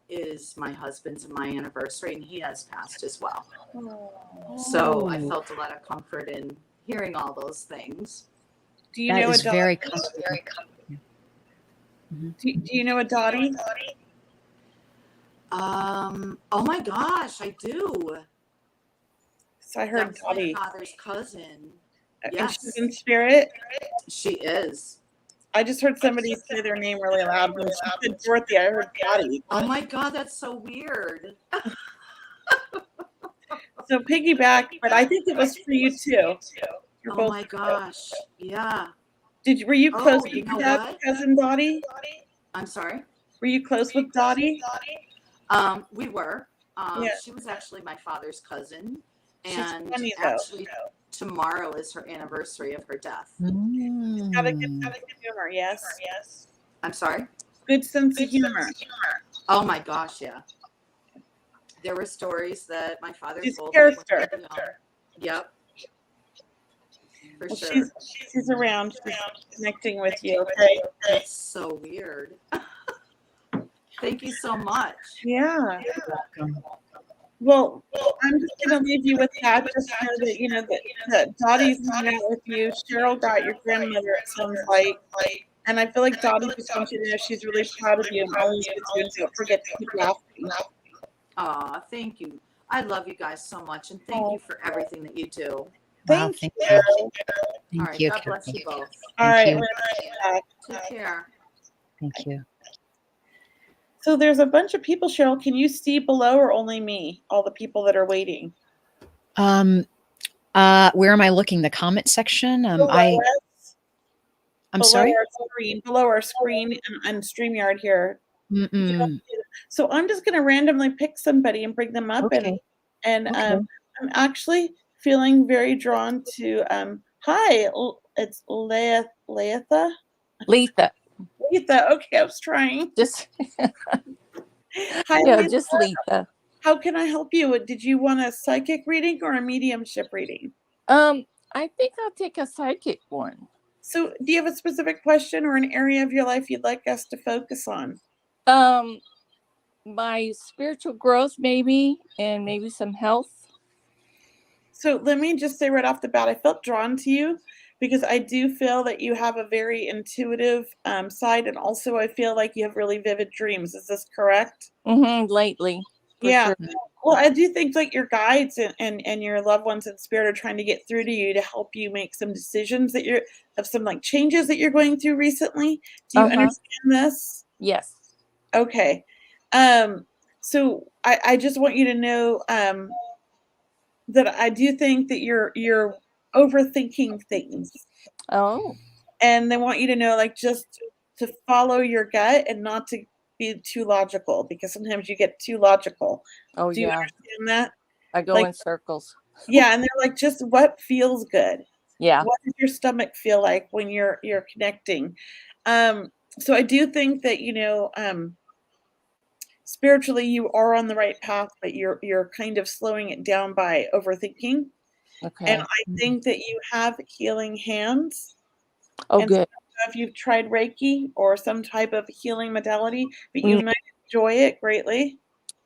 is my husband's and my anniversary, and he has passed as well. So I felt a lot of comfort in hearing all those things.
Do you
That
know
is
a Dottie?
very comforting.
Do you know a Dottie?
Oh my gosh, I do.
So I heard
That's my
Dottie.
father's cousin.
And
Yes,
she's in spirit.
she is.
I just heard somebody say their name really loud. When she said Dorothy, I heard Dottie.
Oh my God, that's so weird.
So piggyback, but I think it was for you too. You're
Oh
both.
my gosh, yeah.
Were you close
Oh,
with
you know
that
what?
cousin Dottie?
I'm sorry.
Were you close with Dottie?
We were.
Yeah.
She was actually my father's cousin,
She's
and
funny, though.
actually tomorrow is her anniversary of her death.
She's got a good humor. Yes.
I'm sorry.
Good sense of humor.
Oh my gosh, yeah. There were stories that my father
She's
told
a
me.
character.
Yep. For
Well,
sure.
she's around. She's connecting with you. Okay.
That's so weird. Thank you so much.
Yeah.
Welcome.
Well, I'm just going to leave you with that. Just know that Dottie's hanging out with you. Cheryl got your grandmother, it sounds like. And I feel like Dottie just wants you to know she's really proud of you and always with you. And don't forget to keep laughing.
Aw, thank you. I love you guys so much, and thank you for everything that you do.
Wow,
Thank
thank
you.
All
Thank
right,
you,
God bless
Carol.
you both.
All right.
you.
we're gonna be back.
Take care.
Thank you.
So there's a bunch of people, Cheryl. Can you see below or only me? All the people that are waiting.
Where am I looking? The comment section?
Below
I'm sorry.
Below our screen and StreamYard here.
Mm-mm.
So I'm just going to randomly pick somebody and bring them up.
Okay.
And
Okay.
I'm actually feeling very drawn to, hi, it's Letha.
Letha.
Letha, okay, I was trying.
Just
Hi,
yeah,
Letha.
just Letha.
How can I help you? Did you want a psychic reading or a mediumship reading?
I think I'll take a psychic one.
So do you have a specific question or an area of your life you'd like us to focus on?
My spiritual growth maybe, and maybe some health.
So let me just say right off the bat, I felt drawn to you because I do feel that you have a very intuitive side, and also I feel like you have really vivid dreams. Is this correct?
Lately.
Yeah.
Sure.
Well, I do think like your guides and your loved ones in spirit are trying to get through to you to help you make some decisions of some like changes that you're going through recently. Do you understand this?
Yes.
Okay. So I just want you to know that I do think that you're overthinking things.
Oh.
And they want you to know, like, just to follow your gut and not to be too logical, because sometimes you get too logical.
Oh,
Do you
yeah.
understand that?
I go
like-
in circles.
Yeah, and they're like, just what feels good?
Yeah.
What does your stomach feel like when you're connecting? So I do think that spiritually you are on the right path, but you're kind of slowing it down by overthinking.
Okay.
And I think that you have healing hands.
Oh,
and
good.
if you've tried Reiki or some type of healing modality, but you might enjoy it greatly.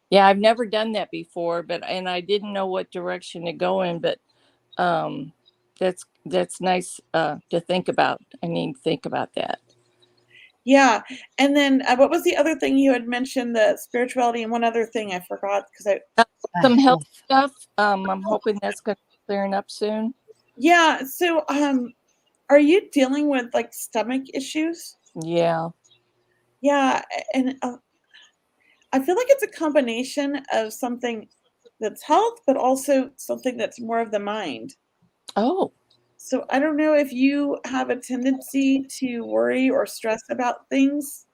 Yeah, I've never done that before, and I didn't know what direction to go in, but that's nice to think about. I mean, think about that.
Yeah. And then what was the other thing you had mentioned? The spirituality, and one other thing I forgot because
some health stuff. I'm hoping that's going to be clearing up soon.
Yeah. So are you dealing with like stomach issues?
Yeah.
Yeah. And I feel like it's a combination of something that's health, but also something that's more of the mind.
Oh,
So I don't know if you have a tendency to worry or stress about things.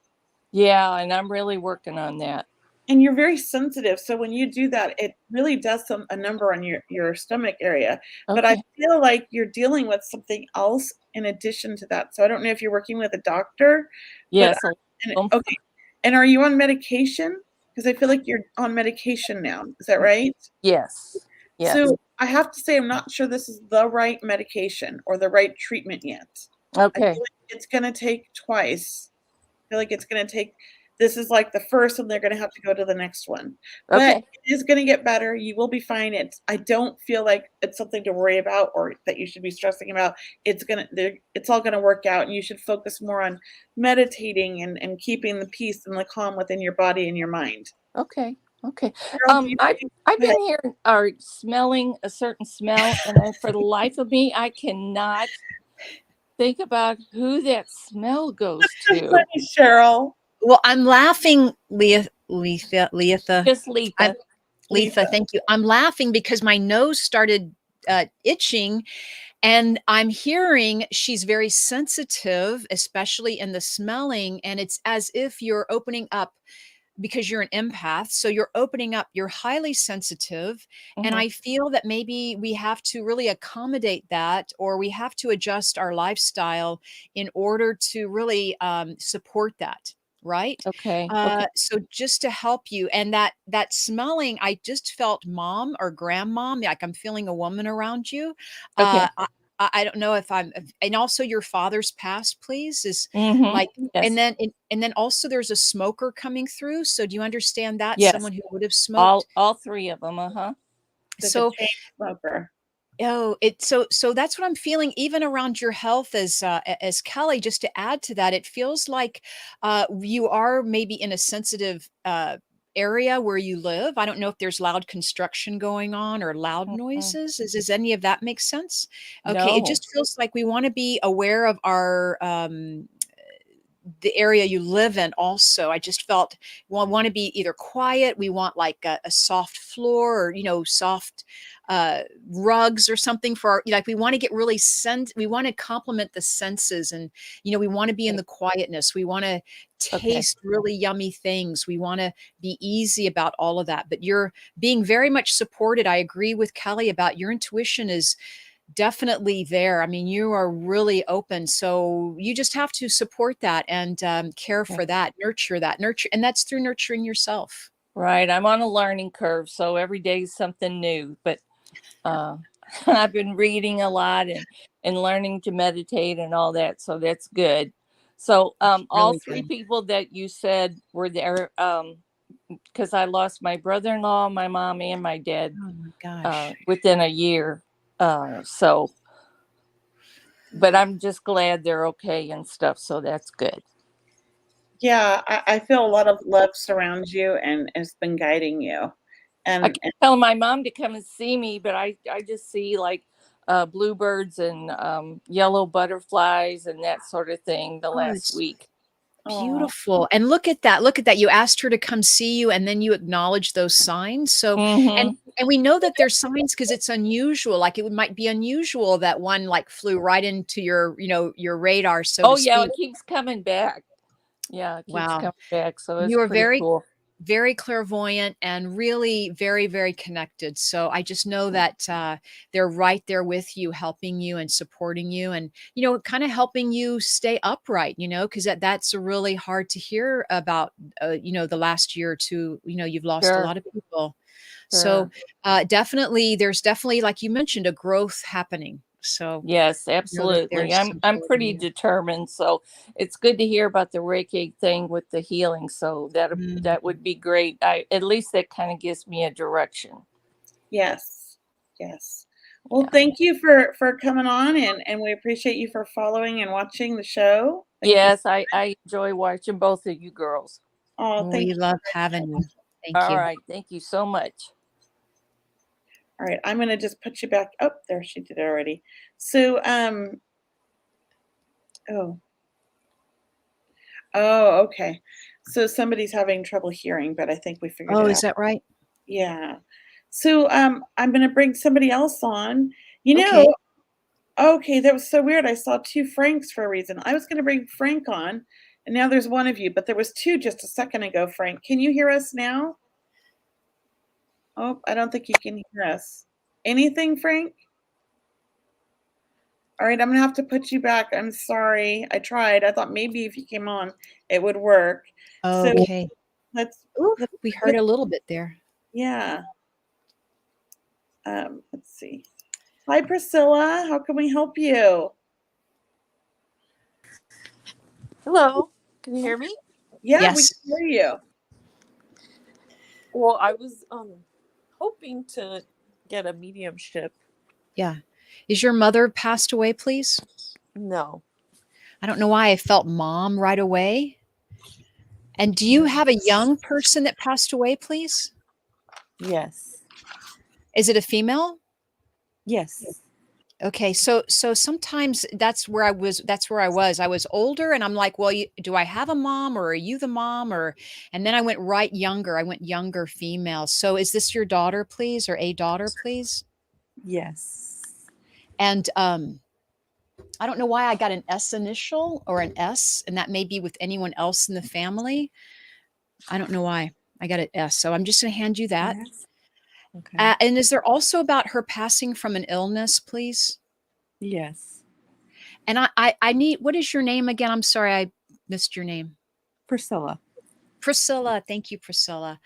yeah, and I'm really working on that.
And you're very sensitive. So when you do that, it really does a number on your stomach area. But I
Okay.
feel like you're dealing with something else in addition to that. So I don't know if you're working with a doctor, but
Yes.
okay. And are you on medication? Because I feel like you're on medication now. Is that right?
Yes. Yes.
So I have to say, I'm not sure this is the right medication or the right treatment yet. I feel
Okay.
like it's going to take twice. I feel like it's going to take, this is like the first, and they're going to have to go to the next one. But
Okay.
it is going to get better. You will be fine. I don't feel like it's something to worry about or that you should be stressing about. It's all going to work out, and you should focus more on meditating and keeping the peace and the calm within your body and your mind.
Okay. Okay.
Cheryl, do you
I've
go ahead.
been hearing or smelling a certain smell, and for the life of me, I cannot think about who that smell goes to.
Funny, Cheryl.
Well, I'm laughing, Letha.
Just
I'm
Letha.
Letha, thank you. I'm laughing because my nose started itching, and I'm hearing she's very sensitive, especially in the smelling, and it's as if you're opening up because you're an empath. So you're opening up, you're highly sensitive. And
Mhm.
I feel that maybe we have to really accommodate that, or we have to adjust our lifestyle in order to really support that. Right.
Okay. Okay.
So just to help you, and that smelling, I just felt mom or grandmom, like I'm feeling a woman around you.
Okay.
I don't know if and also your father's past, please, is
Mm-hmm.
like,
Yes.
and then also there's a smoker coming through. So do you understand that?
Yes.
Someone who would have smoked.
All three of them. Uh-huh.
Like a
So
chain smoker.
oh, so that's what I'm feeling even around your health as Kelly. Just to add to that, it feels like you are maybe in a sensitive area where you live. I don't know if there's loud construction going on or loud
Mm-mm.
noises. Does any of that make sense? Okay, it
No.
just feels like we want to be aware of our the area you live in also. I just felt we want to be either quiet, we want like a soft floor, or soft rugs or something for our, like we want to get really we want to complement the senses, and we want to be in
Okay.
the quietness, we want to
Okay.
taste really yummy things, we want to be easy about all of that. But you're being very much supported. I agree with Kelly about your intuition is definitely there. I mean, you are really open. So you just have to support that and care
Okay.
for that, nurture. And that's through nurturing yourself.
Right. I'm on a learning curve, so every day is something new. But uh I've been reading a lot and learning to meditate and all that, so that's good. So all
Really
three
good.
people that you said were there, because I lost my brother-in-law, my mom, and my dad
Oh my gosh.
within a year. So but I'm just glad they're okay and stuff, so that's good.
Yeah, I feel a lot of love surrounds you and has been guiding you.
I kept
And
telling my mom to come and see me, but I just see like bluebirds and yellow butterflies and that sort of thing the
Oh,
last
it's
week.
oh,
beautiful. And look at that. Look at that. You asked her to come see you, and then you acknowledge those signs. So,
Mm-hmm.
and we know that there's signs because it's unusual. Like might be unusual that one like flew right into your, your radar, so to
Oh yeah,
speak.
it keeps coming back. Yeah, it keeps
Wow.
coming back. So it's
You are
pretty
very,
cool.
very clairvoyant and really very, very connected. So I just know that they're right there with you, helping you and supporting you, and kind of helping you stay upright. Because that's really hard to hear about. The last year or two. You've lost a
Sure,
lot of people. So
sure.
there's definitely, like you mentioned, a growth happening. So
Yes,
know that
absolutely.
there's
I'm
supporting
pretty
you.
determined, so it's good to hear about the Reiki thing with the healing. So that
Mm.
would be great. I At least that kind of gives me a direction.
yes, yes. Well,
Yeah.
thank you for coming on, and we appreciate you for following and watching the show. Thank you.
Yes, I enjoy watching both of you girls.
Oh, thank
We
you
love
very
having
much.
you. Thank
All
you.
right, thank you so much.
All right, I'm gonna just put you back. Oh, there, she did it already. So, oh, oh, okay. So somebody's having trouble hearing, but I think we figured
Oh,
it
is
out.
that right?
Yeah. So I'm going to bring somebody else on. You
Okay.
know, okay, that was so weird. I saw two Franks for a reason. I was going to bring Frank on, and now there's one of you, but there was two just a second ago, Frank. Can you hear us now? Oh, I don't think you can hear us. Anything, Frank? All right, I'm going to have to put you back. I'm sorry. I tried. I thought maybe if you came on, it would work. So
Okay.
let's,
Ooh,
let's
we heard a little bit there.
yeah. Let's see. Hi, Priscilla. How can we help you?
Hello, can you hear me?
Yeah, we
Yes.
can hear you.
Well, I was hoping to get a mediumship.
Yeah. Is your mother passed away, please?
No.
I don't know why I felt mom right away. And do you have a young person that passed away, please?
Yes.
Is it a female?
Yes.
Okay, so sometimes that's where I was. I was older, and I'm like, well, do I have a mom, or are you the mom, or? And then I went right younger. I went younger female. So is this your daughter, please, or a daughter, please?
Yes.
And I don't know why I got an S initial or an S, and that may be with anyone else in the family. I don't know why I got an S. So I'm just going to hand you that.
Yes. Okay.
And is there also about her passing from an illness, please?
Yes.
And I need, what is your name again? I'm sorry, I missed your name.
Priscilla.
Priscilla. Thank you, Priscilla.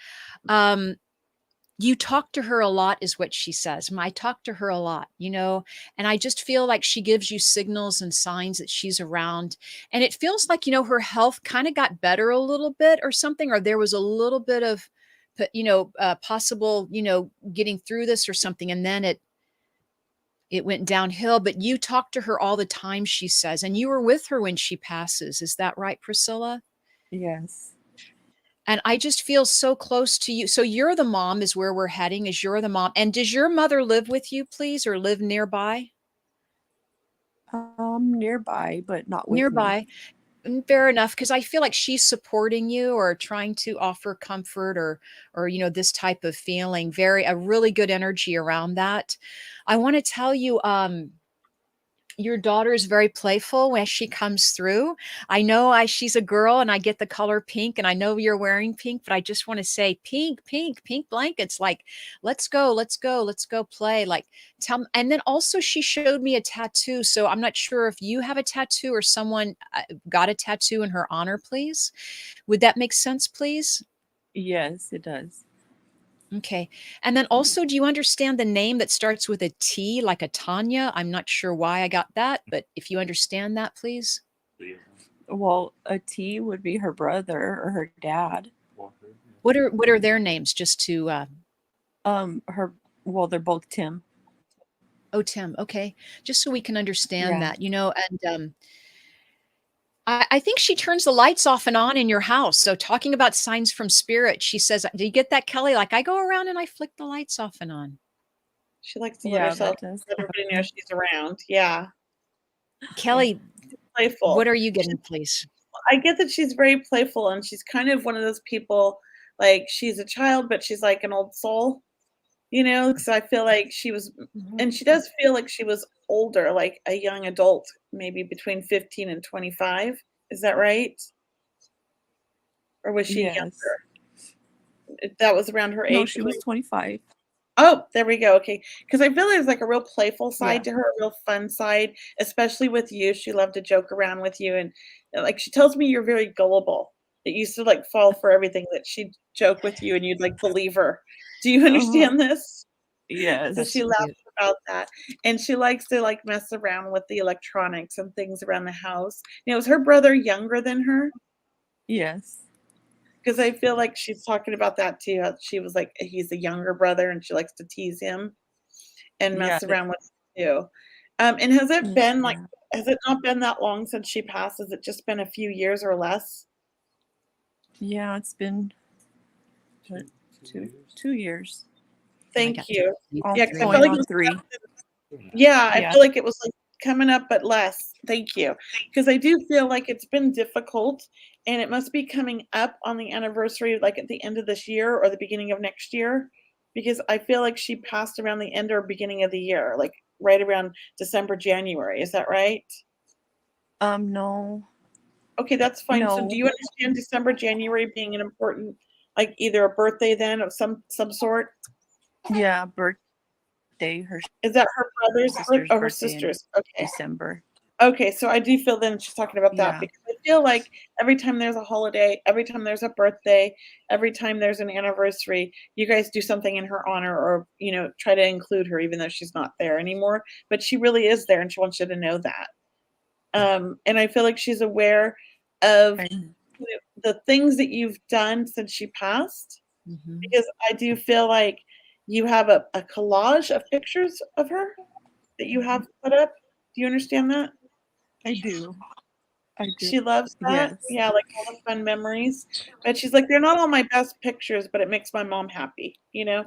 You talk to her a lot is what she says. I talk to her a lot, and I just feel like she gives you signals and signs that she's around. And it feels like, her health kind of got better a little bit or something, or there was a little bit of, possible, getting through this or something. And then it went downhill, but you talk to her all the time, she says, and you were with her when she passes. Is that right, Priscilla?
Yes.
And I just feel so close to you. So you're the mom is where we're heading, is you're the mom. And does your mother live with you, please, or live nearby?
Nearby, but not with
Nearby.
me.
Fair enough, because I feel like she's supporting you or trying to offer comfort or this type of feeling. A really good energy around that. I want to tell you, your daughter is very playful when she comes through. I know she's a girl and I get the color pink and I know you're wearing pink, but I just want to say pink blankets. Like, let's go play. Like, and then also she showed me a tattoo. So I'm not sure if you have a tattoo or someone got a tattoo in her honor, please. Would that make sense, please?
Yes, it does.
Okay. And then also, do you understand the name that starts with a T, like a Tanya? I'm not sure why I got that, but if you understand that, please.
Well, a T would be her brother or her dad.
What are their names? Just to
they're both Tim.
Oh, Tim. Okay. Just so we can understand
Yeah.
that, and I think she turns the lights off and on in your house. So talking about signs from spirit, she says, do you get that, Kelley? Like, I go around and I flick the lights off and on.
She likes to let herself, let everybody know she's around. Yeah.
Kelley,
playful.
What are you getting, please?
I get that she's very playful and she's kind of one of those people, like she's a child, but she's like an old soul, because I feel like she was, and she does feel like she was older, like a young adult, maybe between 15 and 25. Is that right? Or was she younger? That was around her age?
No, she was 25.
Oh, there we go. Okay. Because I feel there's like a real playful side to her, a real fun side, especially with you. She loved to joke around with you. And like she tells me you're very gullible. That you used to like fall for everything that she'd joke with you and you'd like believe her. Do you understand this?
Yes.
So she laughs about that. And she likes to like mess around with the electronics and things around the house. Is her brother younger than her?
Yes.
Because I feel like she's talking about that too. She was like, he's a younger brother and she likes to tease him and mess around with him too. And has it been has it not been that long since she passed? Has it just been a few years or less?
Yeah, it's been 2 years.
Thank you.
Yeah, because I feel like 3.
Yeah, I feel like it was like coming up, but less. Thank you. Because I do feel like it's been difficult and it must be coming up on the anniversary, like at the end of this year or the beginning of next year. Because I feel like she passed around the end or beginning of the year, like right around December, January. Is that right?
No.
Okay, that's fine. So
No.
do you understand December, January being an important, like either a birthday then of some sort?
Yeah, birthday. Her
Is that her brother's
sister's
or her
birthday in
sister's? Okay.
December.
Okay, so I do feel then she's talking about that
Yeah.
because I feel like every time there's a holiday, every time there's a birthday, every time there's an anniversary, you guys do something in her honor or, you know, try to include her even though she's not there anymore. But she really is there and she wants you to know that. And I feel like she's aware of the things that you've done since she passed, because I do feel like you have a collage of pictures of her that you have put up. Do you understand that?
I do. I do.
She loves that.
Yes.
Yeah, like all the fun memories. But she's like, they're not all my best pictures, but it makes my mom happy, you know?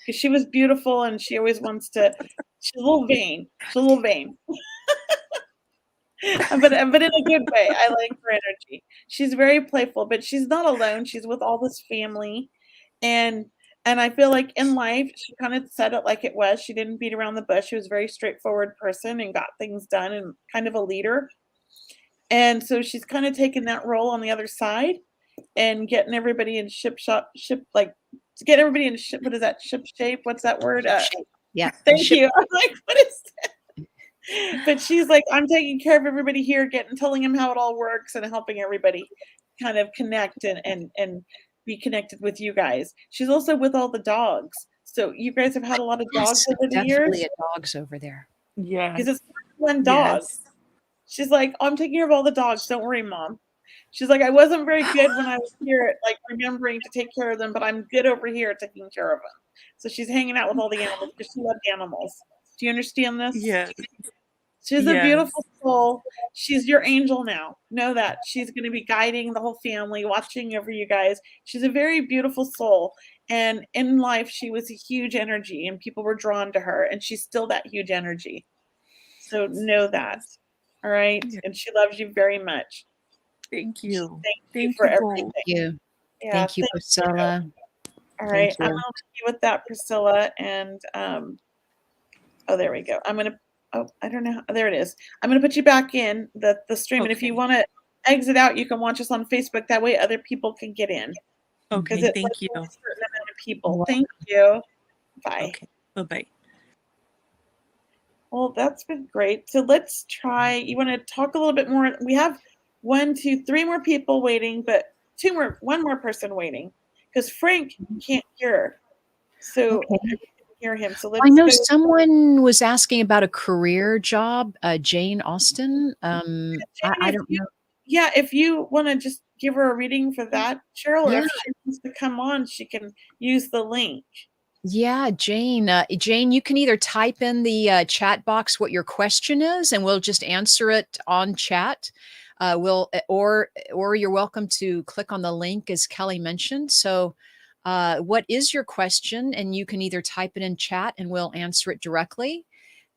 Because she was beautiful and she always wants to, she's a little vain. She's a little vain. but in a good way. I like her energy. She's very playful, but she's not alone. She's with all this family. And I feel like in life, she kind of said it like it was. She didn't beat around the bush. She was a very straightforward person and got things done and kind of a leader. And so she's kind of taken that role on the other side and getting everybody in like get everybody in ship. What is that? Ship shape? What's that word?
Yeah.
Thank you. I'm like, what is that? But she's like, I'm taking care of everybody here, telling them how it all works and helping everybody kind of connect and be connected with you guys. She's also with all the dogs. So you guys have had a lot of dogs
Yes,
over the
definitely
years.
dogs over there.
Yeah.
Because it's one dog.
Yes.
She's like, oh, I'm taking care of all the dogs. Don't worry, Mom. She's like, I wasn't very good when I was here, like remembering to take care of them, but I'm good over here taking care of them. So she's hanging out with all the animals because she loves animals. Do you understand this?
Yes.
She's a
Yes.
beautiful soul. She's your angel now. Know that. She's going to be guiding the whole family, watching over you guys. She's a very beautiful soul. And in life, she was a huge energy and people were drawn to her. And she's still that huge energy. So know that. All right.
Yeah.
And she loves you very much.
Thank you.
Thank you for everything.
Thank you.
Yeah,
Thank you, Priscilla.
All right.
you.
I'm going to leave you with that, Priscilla. And, oh, there we go. I don't know. There it is. I'm going to put you back in the stream. And if you
Okay.
want to exit out, you can watch us on Facebook. That way other people can get in.
Okay.
It's
Thank you.
a certain amount of people.
Wow.
Thank you. Bye.
Okay. Bye-bye.
Well, that's been great. So let's try. You want to talk a little bit more? We have 1, 2, 3 more people waiting, but one more person waiting because Frank can't hear. So
Okay.
I can hear him. So let's
I know
go.
someone was asking about a career job, Jane Austen. I don't know.
Yeah, if you want to just give her a reading for that, Cheryl, or
Yeah.
if she wants to come on, she can use the link.
Yeah, Jane. Jane, you can either type in the chat box what your question is, and we'll just answer it on chat. Or you're welcome to click on the link as Kelley mentioned. So, what is your question? And you can either type it in chat, and we'll answer it directly.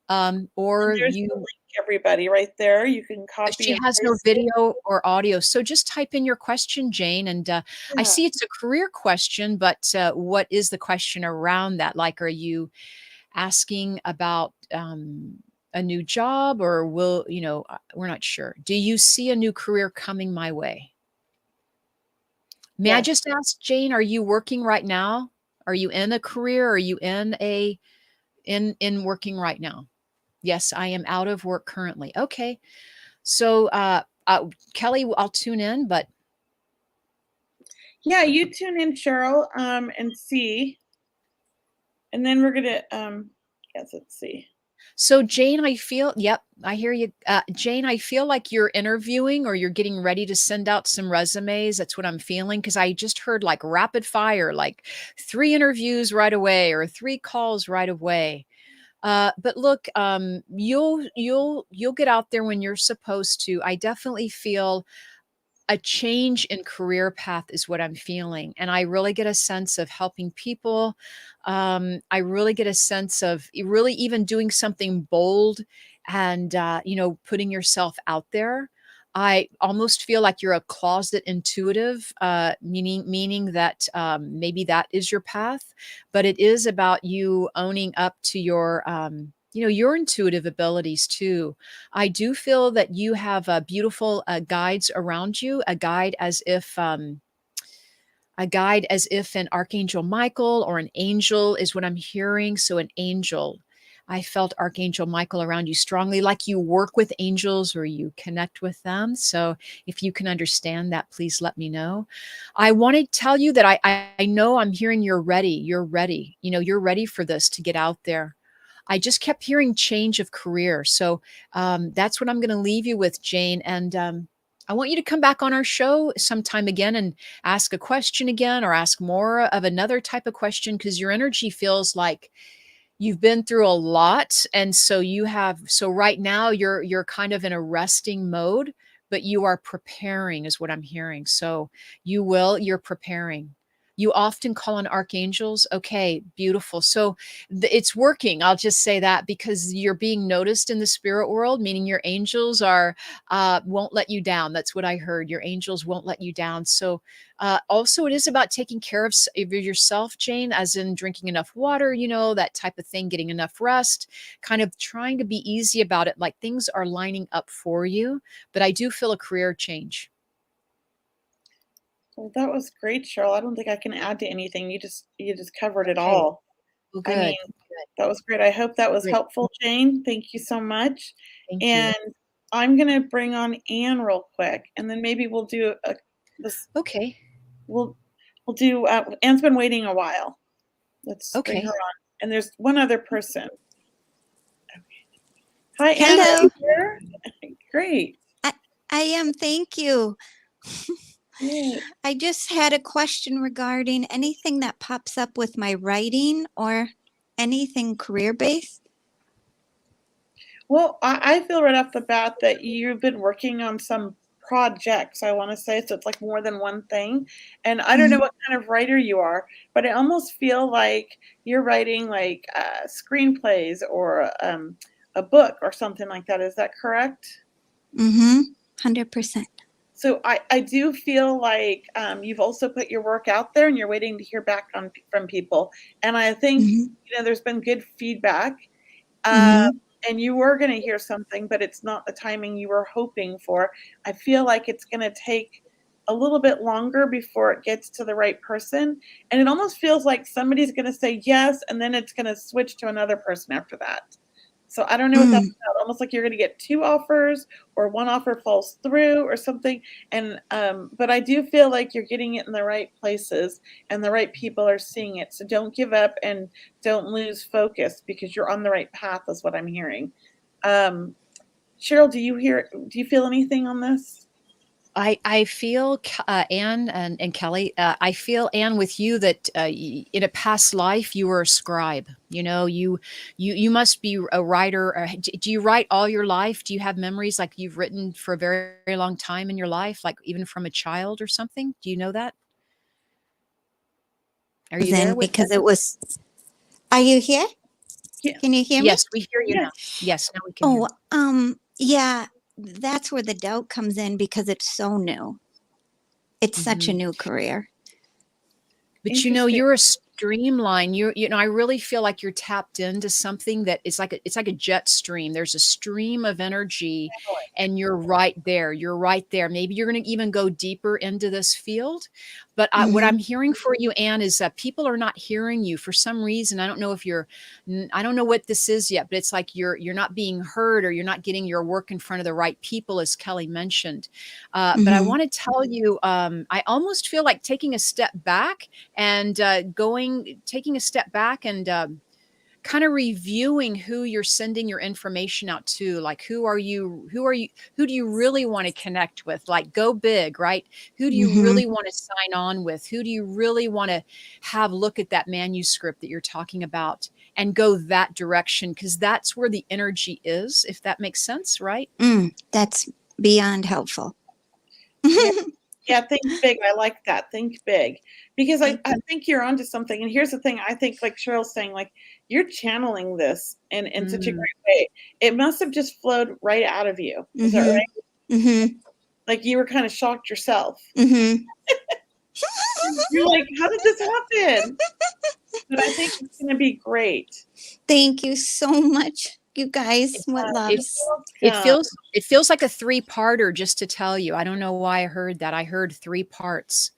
Or
There's the link, everybody, right there. You can copy.
She
and
has no
paste it.
video or audio. So just type in your question, Jane. And I see it's a career question, but what is the question around that? Like, are you asking about a new job or we're not sure. Do you see a new career coming my way? May I just ask, Jane, are you working right now? Are you in a career? Are you in working right now? Yes, I am out of work currently. Okay. So, Kelley, I'll tune in, but.
Yeah, you tune in, Cheryl, and see. And then we're going to, let's see.
So Jane, yep, I hear you. Jane, I feel like you're interviewing or you're getting ready to send out some resumes. That's what I'm feeling. Cause I just heard like rapid fire, like 3 interviews right away or 3 calls right away. But look, you'll get out there when you're supposed to. I definitely feel a change in career path is what I'm feeling. And I really get a sense of helping people. I really get a sense of really even doing something bold and, putting yourself out there. I almost feel like you're a closet intuitive, meaning that maybe that is your path, but it is about you owning up to your, your intuitive abilities too. I do feel that you have beautiful guides around you, a guide as if an archangel Michael or an angel is what I'm hearing. So an angel. I felt Archangel Michael around you strongly, like you work with angels or you connect with them. So if you can understand that, please let me know. I want to tell you that I know I'm hearing you're ready. You're ready. You're ready for this to get out there. I just kept hearing change of career. So that's what I'm going to leave you with, Jane. And I want you to come back on our show sometime again and ask a question again or ask more of another type of question, because your energy feels like you've been through a lot. And so right now you're kind of in a resting mode, but you are preparing is what I'm hearing. So you're preparing. You often call on archangels. Okay, beautiful. So it's working. I'll just say that, because you're being noticed in the spirit world, meaning your angels won't let you down. That's what I heard. Your angels won't let you down. So also, it is about taking care of yourself, Jane, as in drinking enough water, that type of thing, getting enough rest, kind of trying to be easy about it, like things are lining up for you. But I do feel a career change.
Well, that was great, Cheryl. I don't think I can add to anything. You just covered it
Okay.
all.
Well,
I mean,
good.
that was great. I hope that was
Great.
helpful, Jane. Thank you so much.
Thank you.
And I'm gonna bring on Anne real quick, and then maybe we'll do this.
Okay.
We'll do. Anne's been waiting a while. Let's bring
Okay.
her on. And there's one other person. Hi, Anne.
Hello.
Are you here? Great.
I am. Thank you.
Yay.
I just had a question regarding anything that pops up with my writing or anything career based.
Well, I feel right off the bat that you've been working on some projects, I want to say, so it's like more than one thing. And I don't know what kind of writer you are, but I almost feel like you're writing like screenplays or a book or something like that. Is that correct?
100%.
So I do feel like you've also put your work out there and you're waiting to hear back from people. And I think, there's been good feedback. And you were going to hear something, but it's not the timing you were hoping for. I feel like it's going to take a little bit longer before it gets to the right person. And it almost feels like somebody's going to say yes, and then it's going to switch to another person after that. So I don't know what that's about. Almost like you're going to get two offers, or one offer falls through or something. And but I do feel like you're getting it in the right places and the right people are seeing it. So don't give up and don't lose focus, because you're on the right path is what I'm hearing. Cheryl, do you feel anything on this?
I feel, Anne and Kelly, I feel, Anne, with you that in a past life you were a scribe. You must be a writer. Do you write all your life? Do you have memories like you've written for a very, very long time in your life, like even from a child or something? Do you know that? Are you there?
Because it was. Are you here?
Yeah.
Can you hear me?
Yes, we hear you now. Yes, now we can hear.
Yeah. That's where the doubt comes in, because it's so new. It's such a new career.
But you're a streamline. I really feel like you're tapped into something that is like it's like a jet stream. There's a stream of energy, and you're right there. You're right there. Maybe you're going to even go deeper into this field. But what I'm hearing for you, Anne, is that people are not hearing you for some reason. I don't know I don't know what this is yet, but it's like you're not being heard, or you're not getting your work in front of the right people, as Kelly mentioned. But I want to tell you, I almost feel like taking a step back and taking a step back and kind of reviewing who you're sending your information out to. Like, who do you really want to connect with? Like, go big, right? Who do you really want to sign on with? Who do you really want to have look at that manuscript that you're talking about, and go that direction? Because that's where the energy is, if that makes sense, right?
That's beyond helpful.
Yeah, think big. I like that. Think big. Because I think you're onto something. And here's the thing. I think, like Cheryl's saying, like, you're channeling this in such a great way. It must have just flowed right out of you. Is that right? Like you were kind of shocked yourself.
Mm-hmm.
You're like, how did this happen? But I think it's going to be great.
Thank you so much, you guys. What loves.
It feels like a 3-parter, just to tell you. I don't know why I heard that. I heard 3 parts.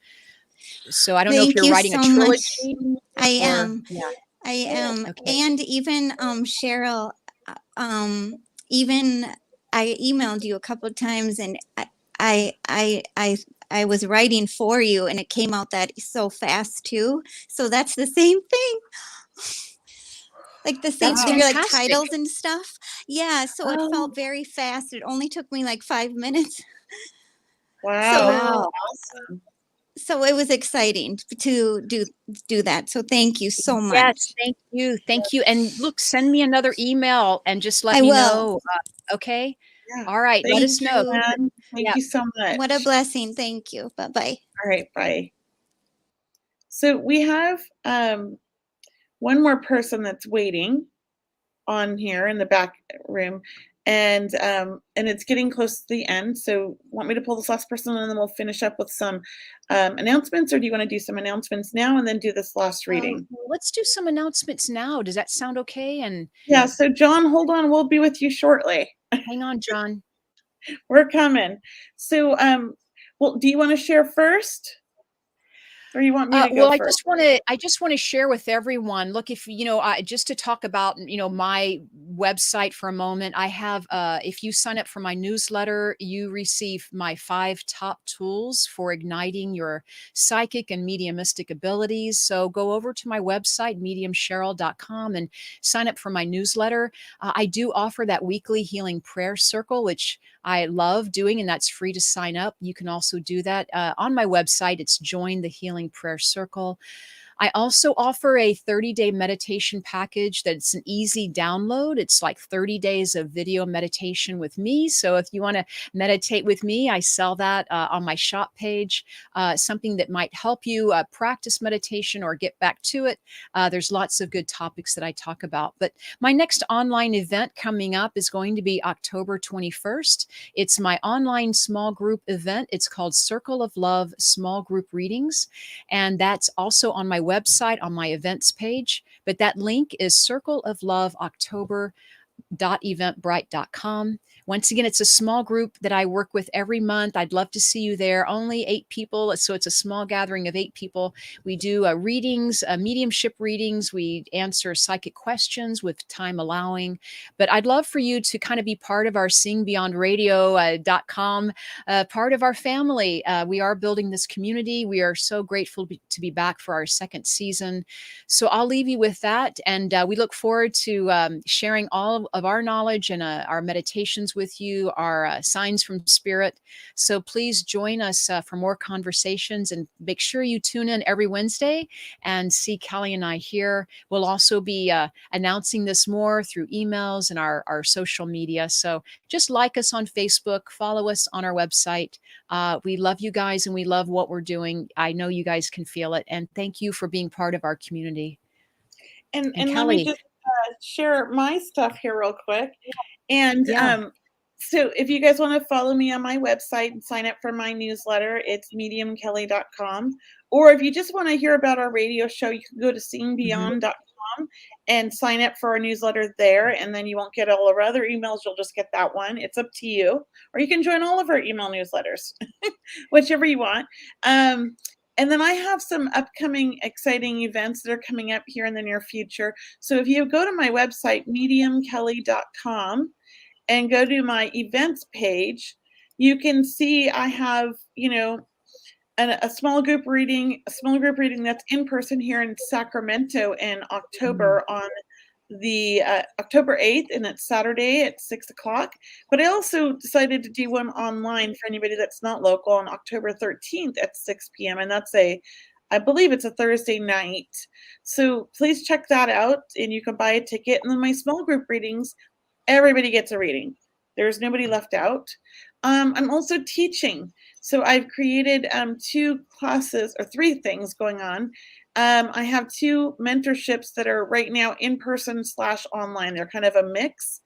So I don't know if
Thank
you're
you
writing a
so much.
trilogy.
I am.
Yeah.
I am.
Okay.
And even Cheryl, even I emailed you a couple of times, and I was writing for you, and it came out that so fast too. So that's the same thing. Like the same
That's
thing, like
fantastic.
titles and stuff. Yeah. So it
Oh.
felt very fast. It only took me like 5 minutes.
Wow.
Awesome. So it was exciting to do that. So thank you so much.
Yes, thank you. Thank you. And look, send me another email and just let
I
me
will.
know. Okay.
Yeah.
All right. Let us know.
Thank you so much.
What a blessing. Thank you. Bye-bye.
All right. Bye. So we have one more person that's waiting on here in the back room. And it's getting close to the end. So want me to pull this last person and then we'll finish up with some announcements, or do you want to do some announcements now and then do this last reading?
Let's do some announcements now. Does that sound okay? And
yeah, so John, hold on. We'll be with you shortly.
Hang on, John.
We're coming. So, well, do you want to share first? Or you want me to go
well,
first?
I just want to share with everyone. Look, if just to talk about my website for a moment, I have if you sign up for my newsletter, you receive my 5 top tools for igniting your psychic and mediumistic abilities. So go over to my website, mediumcheryl.com, and sign up for my newsletter. I do offer that weekly healing prayer circle, which I love doing, and that's free to sign up. You can also do that on my website. It's Join the Healing Prayer Circle. I also offer a 30-day meditation package that's an easy download. It's like 30 days of video meditation with me. So if you want to meditate with me, I sell that on my shop page, something that might help you practice meditation or get back to it. There's lots of good topics that I talk about. But my next online event coming up is going to be October 21st. It's my online small group event. It's called Circle of Love Small Group Readings. And that's also on my website on my events page. But that link is circleofloveoctober.eventbrite.com. Once again, it's a small group that I work with every month. I'd love to see you there. Only 8 people. So it's a small gathering of 8 people. We do readings, mediumship readings. We answer psychic questions with time allowing. But I'd love for you to kind of be part of our singbeyondradio.com, part of our family. We are building this community. We are so grateful to be back for our 2nd season. So I'll leave you with that. And we look forward to sharing all of our knowledge and our meditations with you, our signs from spirit. So please join us for more conversations, and make sure you tune in every Wednesday and see Kelley and I here. We'll also be announcing this more through emails and our social media. So just like us on Facebook, follow us on our website. We love you guys and we love what we're doing. I know you guys can feel it. And thank you for being part of our community.
And
Kelley,
let me just share my stuff here real quick. And so if you guys want to follow me on my website and sign up for my newsletter, it's mediumkelly.com. Or if you just want to hear about our radio show, you can go to seeingbeyond.com and sign up for our newsletter there. And then you won't get all of our other emails. You'll just get that one. It's up to you. Or you can join all of our email newsletters, whichever you want. And then I have some upcoming exciting events that are coming up here in the near future. So if you go to my website, mediumkelly.com, and go to my events page, you can see I have, a small group reading that's in person here in Sacramento in October on the October 8th, and it's Saturday at 6:00. But I also decided to do one online for anybody that's not local on October 13th at 6 p.m. And that's I believe it's a Thursday night. So please check that out, and you can buy a ticket. And then my small group readings, everybody gets a reading. There's nobody left out. I'm also teaching. So I've created 2 classes or 3 things going on. I have 2 mentorships that are right now in person / online. They're kind of a mix.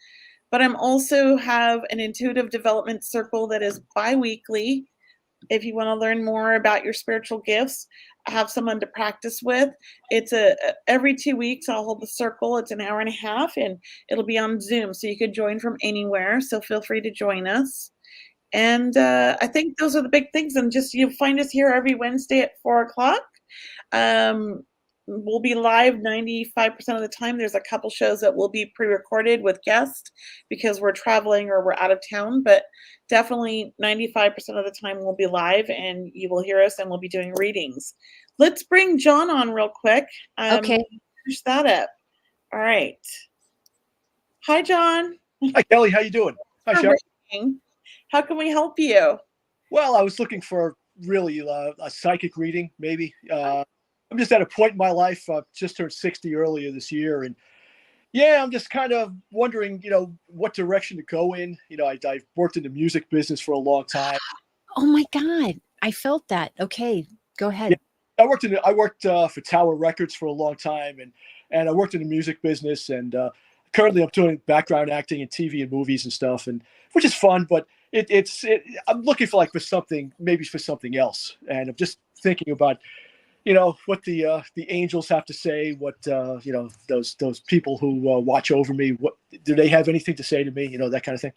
but I'm also have an intuitive development circle that is bi-weekly. If you want to learn more about your spiritual gifts, I have someone to practice with. It's every 2 weeks I'll hold the circle. It's an hour and a half, and it'll be on Zoom, so you could join from anywhere. So feel free to join us. And I think those are the big things. And just you find us here every Wednesday at 4:00. We'll be live 95% of the time. There's a couple shows that will be pre-recorded with guests because we're traveling or we're out of town, but definitely 95% of the time we'll be live and you will hear us and we'll be doing readings. Let's bring John on real quick.
Okay.
Finish that up. All right. Hi, John.
Hi, Kelly. How you doing? Hi, Cheryl.
How can we help you?
Well, I was looking for really a psychic reading, maybe. I'm just at a point in my life. Just turned 60 earlier this year, and yeah, I'm just kind of wondering, what direction to go in. I've worked in the music business for a long time.
Oh my God, I felt that. Okay, go ahead.
Yeah, I worked for Tower Records for a long time, and I worked in the music business, and currently I'm doing background acting in TV and movies and stuff, and which is fun, but I'm looking for something else, and I'm just thinking about what the angels have to say, what those people who watch over me, what do they have anything to say to me, that kind of thing.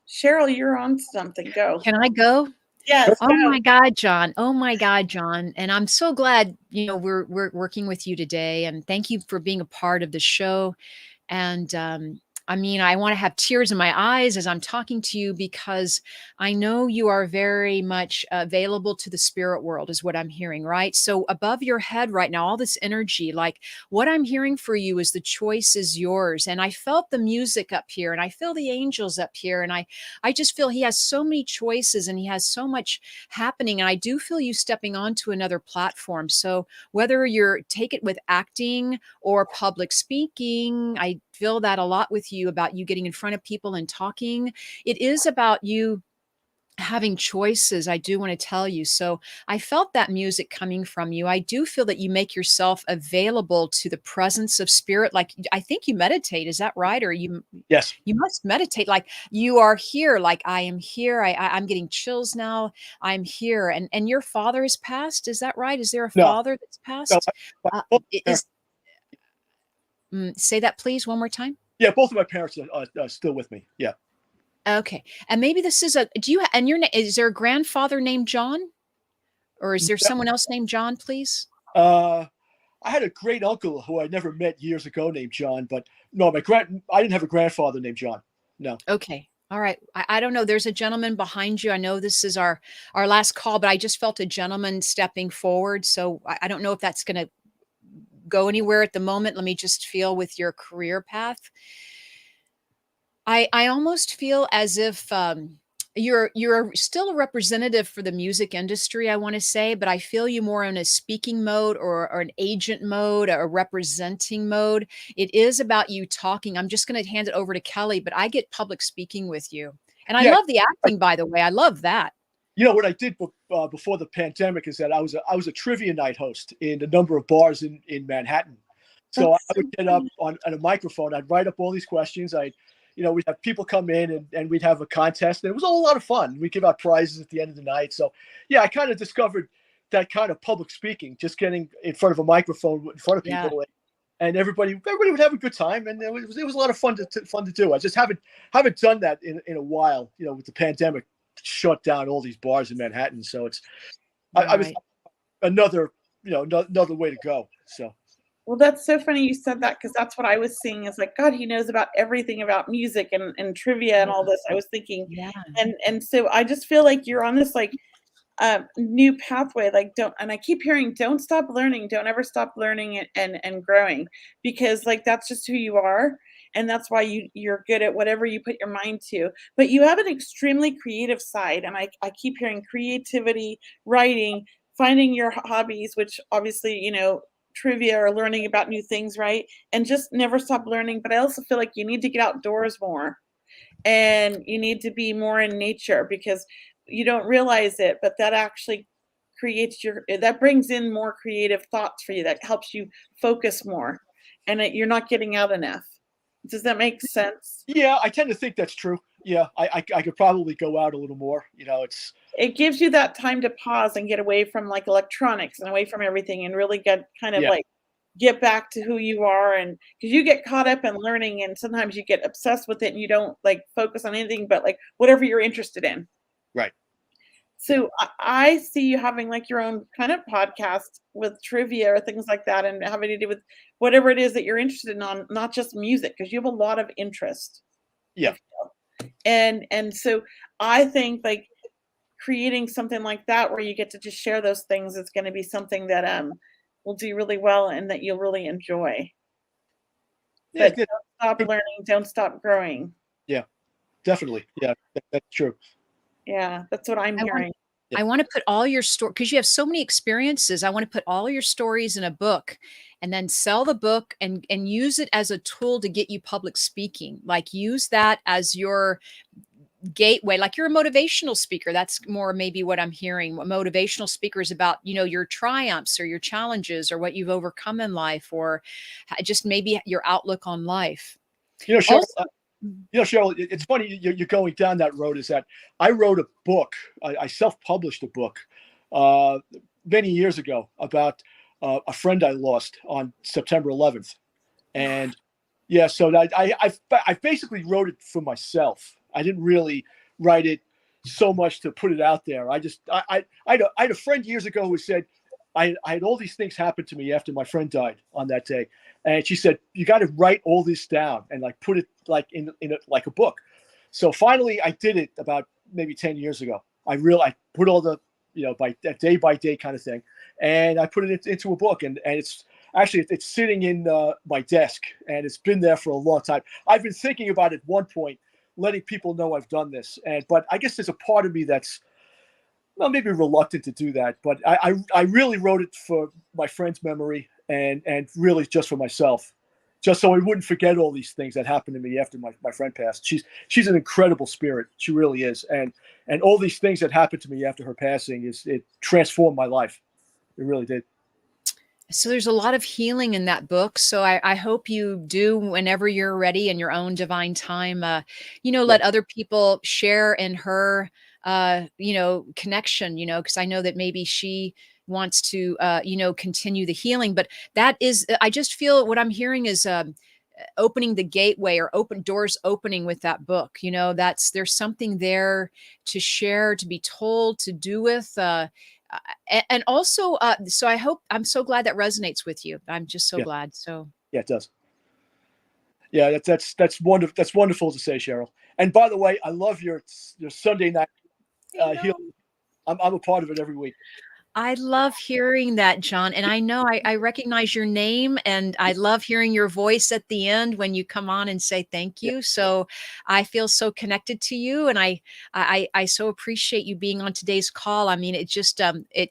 Cheryl, you're on something. Go.
Can I go?
Yes.
Oh my God, John. Oh my God, John. And I'm so glad, we're working with you today, and thank you for being a part of the show. And I want to have tears in my eyes as I'm talking to you because I know you are very much available to the spirit world is what I'm hearing, right? So above your head right now, all this energy, like what I'm hearing for you is the choice is yours. And I felt the music up here and I feel the angels up here. And I just feel he has so many choices and he has so much happening. And I do feel you stepping onto another platform. So whether you're take it with acting or public speaking, I feel that a lot with you about you getting in front of people and talking. It is about you having choices. I do want to tell you. So I felt that music coming from you. I do feel that you make yourself available to the presence of spirit. Like I think you meditate. Is that right? Or
Yes,
you must meditate. Like you are here. Like I am here. I'm getting chills now. I'm here. And your father has passed. Is that right? Is there a father that's passed? Say that please one more time.
Yeah, both of my parents are still with me. Yeah.
Okay. And maybe this is is there a grandfather named John? Or is there someone else named John, please?
I had a great uncle who I never met years ago named John, but no, I didn't have a grandfather named John. No.
Okay. All right. I don't know. There's a gentleman behind you. I know this is our last call, but I just felt a gentleman stepping forward. So I don't know if that's going to go anywhere at the moment. Let me just feel with your career path. I almost feel as if you're still a representative for the music industry, I want to say, but I feel you more in a speaking mode or an agent mode, or a representing mode. It is about you talking. I'm just going to hand it over to Kelley, but I get public speaking with you. And I love the acting, by the way. I love that.
What I did before the pandemic is that I was a trivia night host in a number of bars in Manhattan. So I would get up on a microphone. I'd write up all these questions. We'd have people come in and we'd have a contest. And it was a lot of fun. We'd give out prizes at the end of the night. So yeah, I kind of discovered that kind of public speaking, just getting in front of a microphone in front of people, and everybody would have a good time. And it was a lot of fun to do. I just haven't done that in a while. With the pandemic shut down all these bars in Manhattan. So it's I was another way to go. So.
Well, that's so funny you said that, because that's what I was seeing is like, God, he knows about everything about music and trivia and all this. I was thinking, and so I just feel like you're on this like new pathway. Like and I keep hearing, don't stop learning, don't ever stop learning and growing, because like that's just who you are. And that's why you're good at whatever you put your mind to. But you have an extremely creative side. And I keep hearing creativity, writing, finding your hobbies, which obviously, trivia or learning about new things, right? And just never stop learning. But I also feel like you need to get outdoors more, and you need to be more in nature, because you don't realize it, but that actually that brings in more creative thoughts for you. That helps you focus more, and you're not getting out enough. Does that make sense?
Yeah, I tend to think that's true. Yeah, I could probably go out a little more.
It gives you that time to pause and get away from like electronics and away from everything and really get kind of
Yeah.
like get back to who you are. And because you get caught up in learning and sometimes you get obsessed with it and you don't like focus on anything but like whatever you're interested in.
Right.
So I see you having like your own kind of podcast with trivia or things like that and having to do with whatever it is that you're interested in on, not just music, because you have a lot of interest.
Yeah.
And so I think like creating something like that where you get to just share those things is going to be something that will do really well and that you'll really enjoy.
Yeah,
But don't stop learning, don't stop growing.
yeah, definitely. Yeah, that's true.
Yeah, that's what I'm hearing.
I want to put all your story, because you have so many experiences. I want to put all your stories in a book and then sell the book and use it as a tool to get you public speaking. Like use that as your gateway, like you're a motivational speaker. That's more maybe what I'm hearing. A motivational speaker is about, your triumphs or your challenges or what you've overcome in life, or just maybe your outlook on life.
Cheryl, Cheryl, it's funny you're going down that road. Is that I wrote a book. I self-published a book many years ago about a friend I lost on September 11th, and yeah, so I basically wrote it for myself. I didn't really write it so much to put it out there. I had a friend years ago who said I had all these things happen to me after my friend died on that day. And she said, you got to write all this down and like put it like in a book. So finally I did it about maybe 10 years ago. I put all the, by day kind of thing. And I put it into a book and it's actually, it's sitting in my desk and it's been there for a long time. I've been thinking about at one point, letting people know I've done this. But I guess there's a part of me that's, well, maybe reluctant to do that. But I really wrote it for my friend's memory and really just for myself, just so I wouldn't forget all these things that happened to me after my friend passed. She's an incredible spirit. She really is. And all these things that happened to me after her passing, it transformed my life. It really did.
So there's a lot of healing in that book. So I hope you do whenever you're ready in your own divine time, let other people share in her, connection, because I know that maybe she wants to, continue the healing, but I just feel what I'm hearing is, opening the gateway or open doors opening with that book. There's something there to share, to be told, to do with, and also, so I'm so glad that resonates with you. I'm just so glad. So
yeah, it does. Yeah, that's wonderful. That's wonderful to say, Cheryl. And by the way, I love your Sunday night healing. I'm a part of it every week.
I love hearing that, John. And I know I recognize your name and I love hearing your voice at the end when you come on and say thank you. So I feel so connected to you. And I so appreciate you being on today's call. I mean, it just, it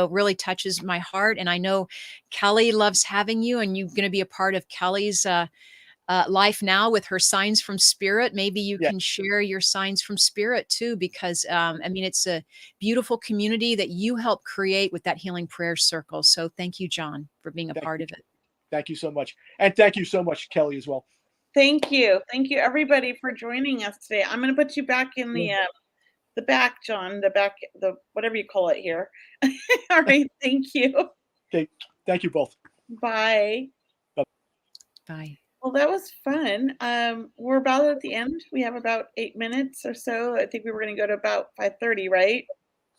really touches my heart. And I know Kelley loves having you and you're going to be a part of Kelley's, life now with her signs from spirit. Maybe you can share your signs from spirit too, because it's a beautiful community that you help create with that healing prayer circle. So thank you, John, for being a part of it.
Thank you so much. And thank you so much, Kelley, as well.
Thank you. Thank you everybody for joining us today. I'm going to put you back in the back, John, the whatever you call it here. All right. Thank you.
Okay. Thank you both.
Bye.
Bye.
Well, that was fun. We're about at the end. We have about 8 minutes or so. I think we were going to go to about 5:30, right?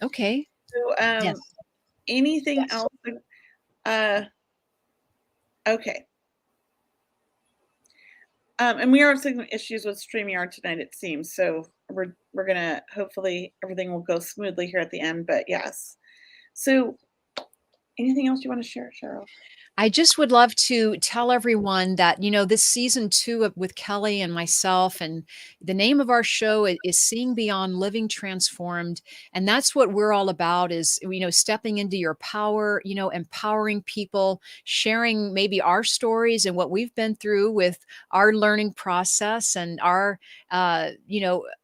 Okay.
So,
yes.
Anything else? Okay. And we are having issues with StreamYard tonight, it seems. So we're gonna hopefully everything will go smoothly here at the end. But yes. So, anything else you want to share, Cheryl?
I just would love to tell everyone that, this season 2 with Kelley and myself, and the name of our show is Seeing Beyond, Living Transformed. And that's what we're all about is, stepping into your power, empowering people, sharing maybe our stories and what we've been through with our learning process and our,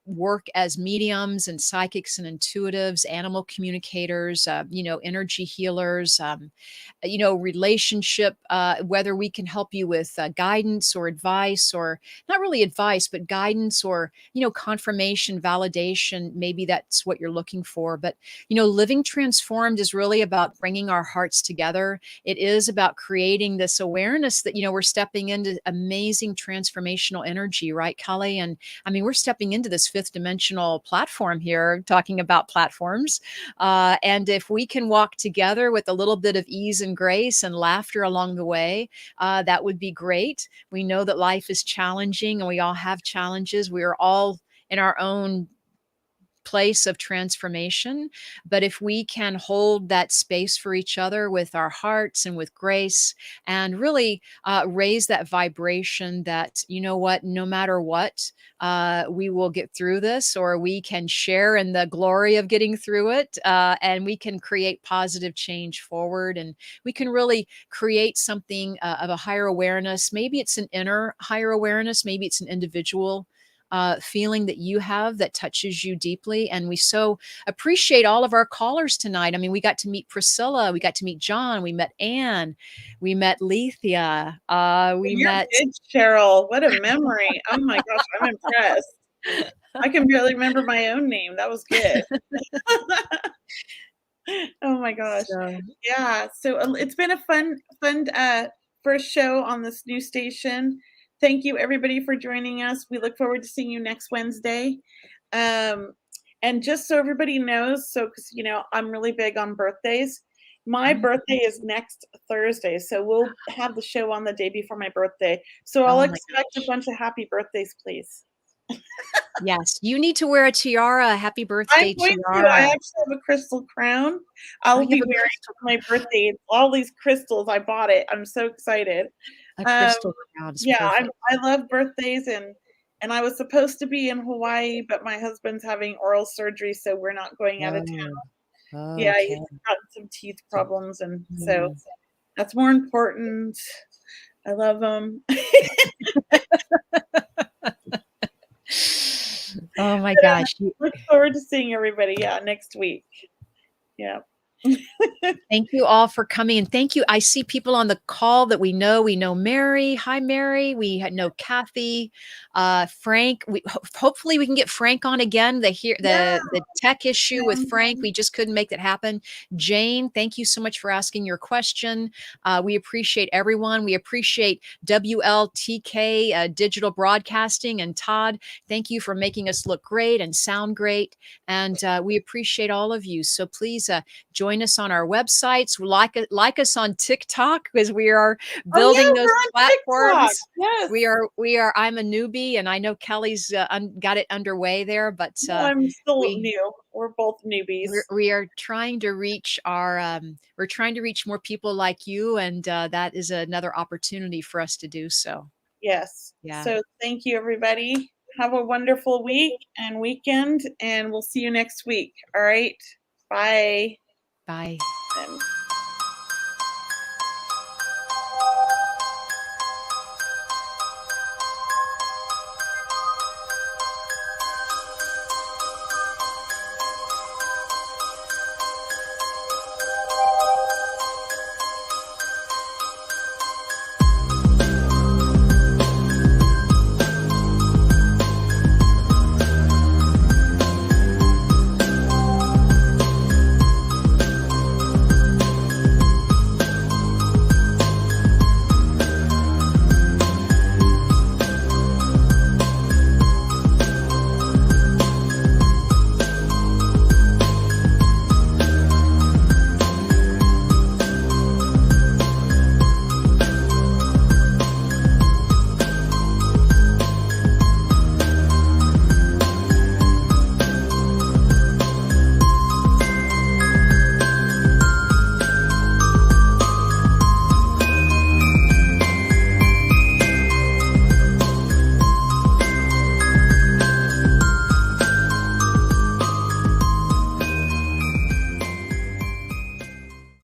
work as mediums and psychics and intuitives, animal communicators, energy healers, relationship mediumship, whether we can help you with guidance or advice, or not really advice, but guidance, or, confirmation, validation. Maybe that's what you're looking for. But, living transformed is really about bringing our hearts together. It is about creating this awareness that, we're stepping into amazing transformational energy, right, Kelley? And I mean, we're stepping into this fifth dimensional platform here, talking about platforms. And if we can walk together with a little bit of ease and grace and laughter along the way, that would be great. We know that life is challenging and we all have challenges. We are all in our own place of transformation. But if we can hold that space for each other with our hearts and with grace, and really raise that vibration that, no matter what, we will get through this, or we can share in the glory of getting through it, and we can create positive change forward, and we can really create something of a higher awareness. Maybe it's an inner higher awareness, maybe it's an individual feeling that you have that touches you deeply. And we so appreciate all of our callers tonight. I mean, we got to meet Priscilla, we got to meet John, we met Anne, we met Lethea,
You're good, Cheryl. What a memory. Oh my gosh, I'm impressed. I can barely remember my own name. That was good. Oh my gosh. Yeah. So it's been a fun first show on this new station. Thank you, everybody, for joining us. We look forward to seeing you next Wednesday. And just so everybody knows, because, I'm really big on birthdays. My birthday is next Thursday, so we'll have the show on the day before my birthday. So I'll expect a bunch of happy birthdays, please.
Yes, you need to wear a tiara. Happy birthday,
I'm going
tiara.
to. I actually have a crystal crown. I'll be wearing for my birthday. All these crystals. I bought it. I'm so excited.
A crystal crown.
Yeah, I love birthdays, and I was supposed to be in Hawaii, but my husband's having oral surgery, so we're not going out of town. Yeah, he's got some teeth problems, and so that's more important. I love him.
Oh my gosh.
Look forward to seeing everybody. Yeah, next week. Yeah.
Thank you all for coming, and thank you. I see people on the call that we know. We know Mary. Hi, Mary. We know Kathy, Frank. Hopefully we can get Frank on again. The tech issue with Frank, we just couldn't make that happen. Jane, thank you so much for asking your question. We appreciate everyone. We appreciate WLTK Digital Broadcasting, and Todd. Thank you for making us look great and sound great, and we appreciate all of you. So please join us on our websites. Like us on TikTok, because we are building those platforms.
Yes,
we are. I'm a newbie, and I know Kelley's got it underway there, but
I'm still new. We're both newbies.
We are trying to reach we're trying to reach more people like you, and that is another opportunity for us to do so.
Yes.
Yeah.
So thank you, everybody. Have a wonderful week and weekend, and we'll see you next week. All right. Bye.
Bye.